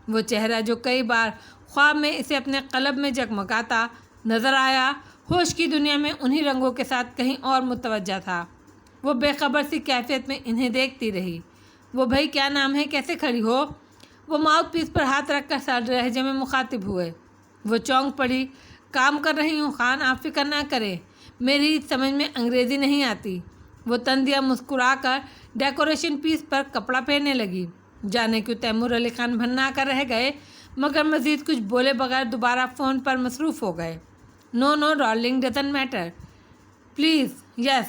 وہ چہرہ جو کئی بار خواب میں اسے اپنے قلب میں جگمگاتا نظر آیا، ہوش کی دنیا میں انہی رنگوں کے ساتھ کہیں اور متوجہ تھا۔ وہ بے خبر سی کیفیت میں انہیں دیکھتی رہی۔ وہ بھائی کیا نام ہے، کیسے کھڑی ہو؟ وہ ماؤتھ پیس پر ہاتھ رکھ کر سر لہجے میں مخاطب ہوئے۔ وہ چونک پڑی۔ کام کر رہی ہوں خان، آپ فکر نہ کریں، میری سمجھ میں انگریزی نہیں آتی۔ وہ تندیا مسکرا کر ڈیکوریشن پیس پر کپڑا پہننے لگی۔ جانے کیوں تیمور علی خان بھننا کر رہ گئے، مگر مزید کچھ بولے بغیر دوبارہ فون پر مصروف ہو گئے۔ نو ڈارلنگ ڈزنٹ میٹر، پلیز یس،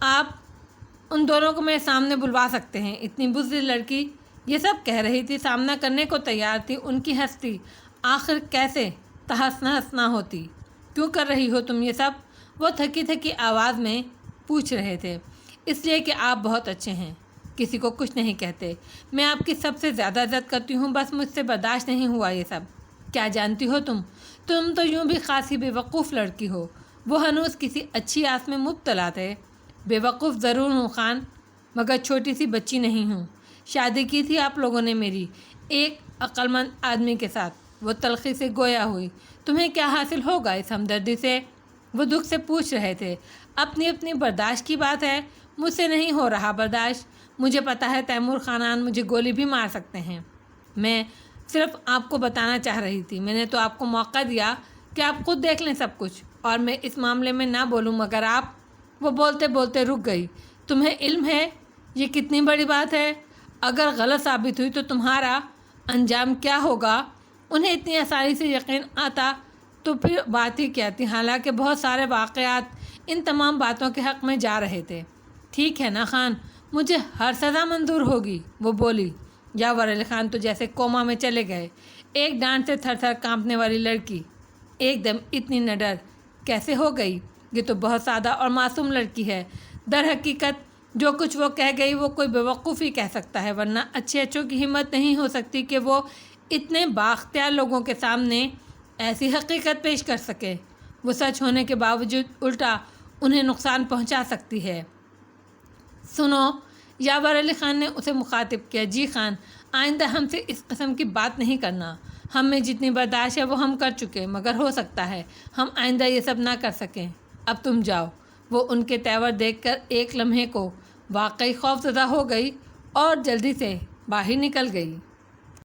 آپ ان دونوں کو میرے سامنے بلوا سکتے ہیں۔ اتنی بزدل لڑکی یہ سب کہہ رہی تھی، سامنا کرنے کو تیار تھی۔ ان کی ہستی آخر کیسے تہس نہس نہ ہوتی؟ کیوں کر رہی ہو تم یہ سب؟ وہ تھکی تھکی آواز میں پوچھ رہے تھے۔ اس لیے کہ آپ بہت اچھے ہیں، کسی کو کچھ نہیں کہتے۔ میں آپ کی سب سے زیادہ عزت کرتی ہوں، بس مجھ سے برداشت نہیں ہوا یہ سب۔ کیا جانتی ہو تم تو یوں بھی خاصی بے وقوف لڑکی ہو۔ وہ ہنوز کسی اچھی آس میں مبتلا تھے۔ بے وقوف ضرور ہوں خان، مگر چھوٹی سی بچی نہیں ہوں۔ شادی کی تھی آپ لوگوں نے میری ایک عقل مند آدمی کے ساتھ۔ وہ تلخی سے گویا ہوئی۔ تمہیں کیا حاصل ہوگا اس ہمدردی سے؟ وہ دکھ سے پوچھ رہے تھے۔ اپنی برداشت کی بات ہے، مجھ سے نہیں ہو رہا برداشت۔ مجھے پتہ ہے تیمور خانان مجھے گولی بھی مار سکتے ہیں۔ میں صرف آپ کو بتانا چاہ رہی تھی۔ میں نے تو آپ کو موقع دیا کہ آپ خود دیکھ لیں سب کچھ، اور میں اس معاملے میں نہ بولوں، مگر آپ… وہ بولتے بولتے رک گئی۔ تمہیں علم ہے یہ کتنی بڑی بات ہے؟ اگر غلط ثابت ہوئی تو تمہارا انجام کیا ہوگا؟ انہیں اتنی آسانی سے یقین آتا تو پھر بات ہی کیا تھی؟ حالانکہ بہت سارے واقعات ان تمام باتوں کے حق میں جا رہے تھے۔ ٹھیک ہے نا خان، مجھے ہر سزا منظور ہوگی، وہ بولی۔ یاور علی خان تو جیسے کوما میں چلے گئے۔ ایک ڈانٹ سے تھر تھر کانپنے والی لڑکی ایک دم اتنی نڈر کیسے ہو گئی؟ یہ تو بہت سادہ اور معصوم لڑکی ہے۔ در حقیقت جو کچھ وہ کہہ گئی وہ کوئی بیوقوف ہی کہہ سکتا ہے، ورنہ اچھے اچھوں کی ہمت نہیں ہو سکتی کہ وہ اتنے بااختیار لوگوں کے سامنے ایسی حقیقت پیش کر سکے۔ وہ سچ ہونے کے باوجود الٹا انہیں نقصان پہنچا سکتی ہے۔ سنو، یاور علی خان نے اسے مخاطب کیا۔ جی خان، آئندہ ہم سے اس قسم کی بات نہیں کرنا۔ ہم میں جتنی برداشت ہے وہ ہم کر چکے، مگر ہو سکتا ہے ہم آئندہ یہ سب نہ کر سکیں۔ اب تم جاؤ۔ وہ ان کے تیور دیکھ کر ایک لمحے کو واقعی خوف زدہ ہو گئی اور جلدی سے باہر نکل گئی۔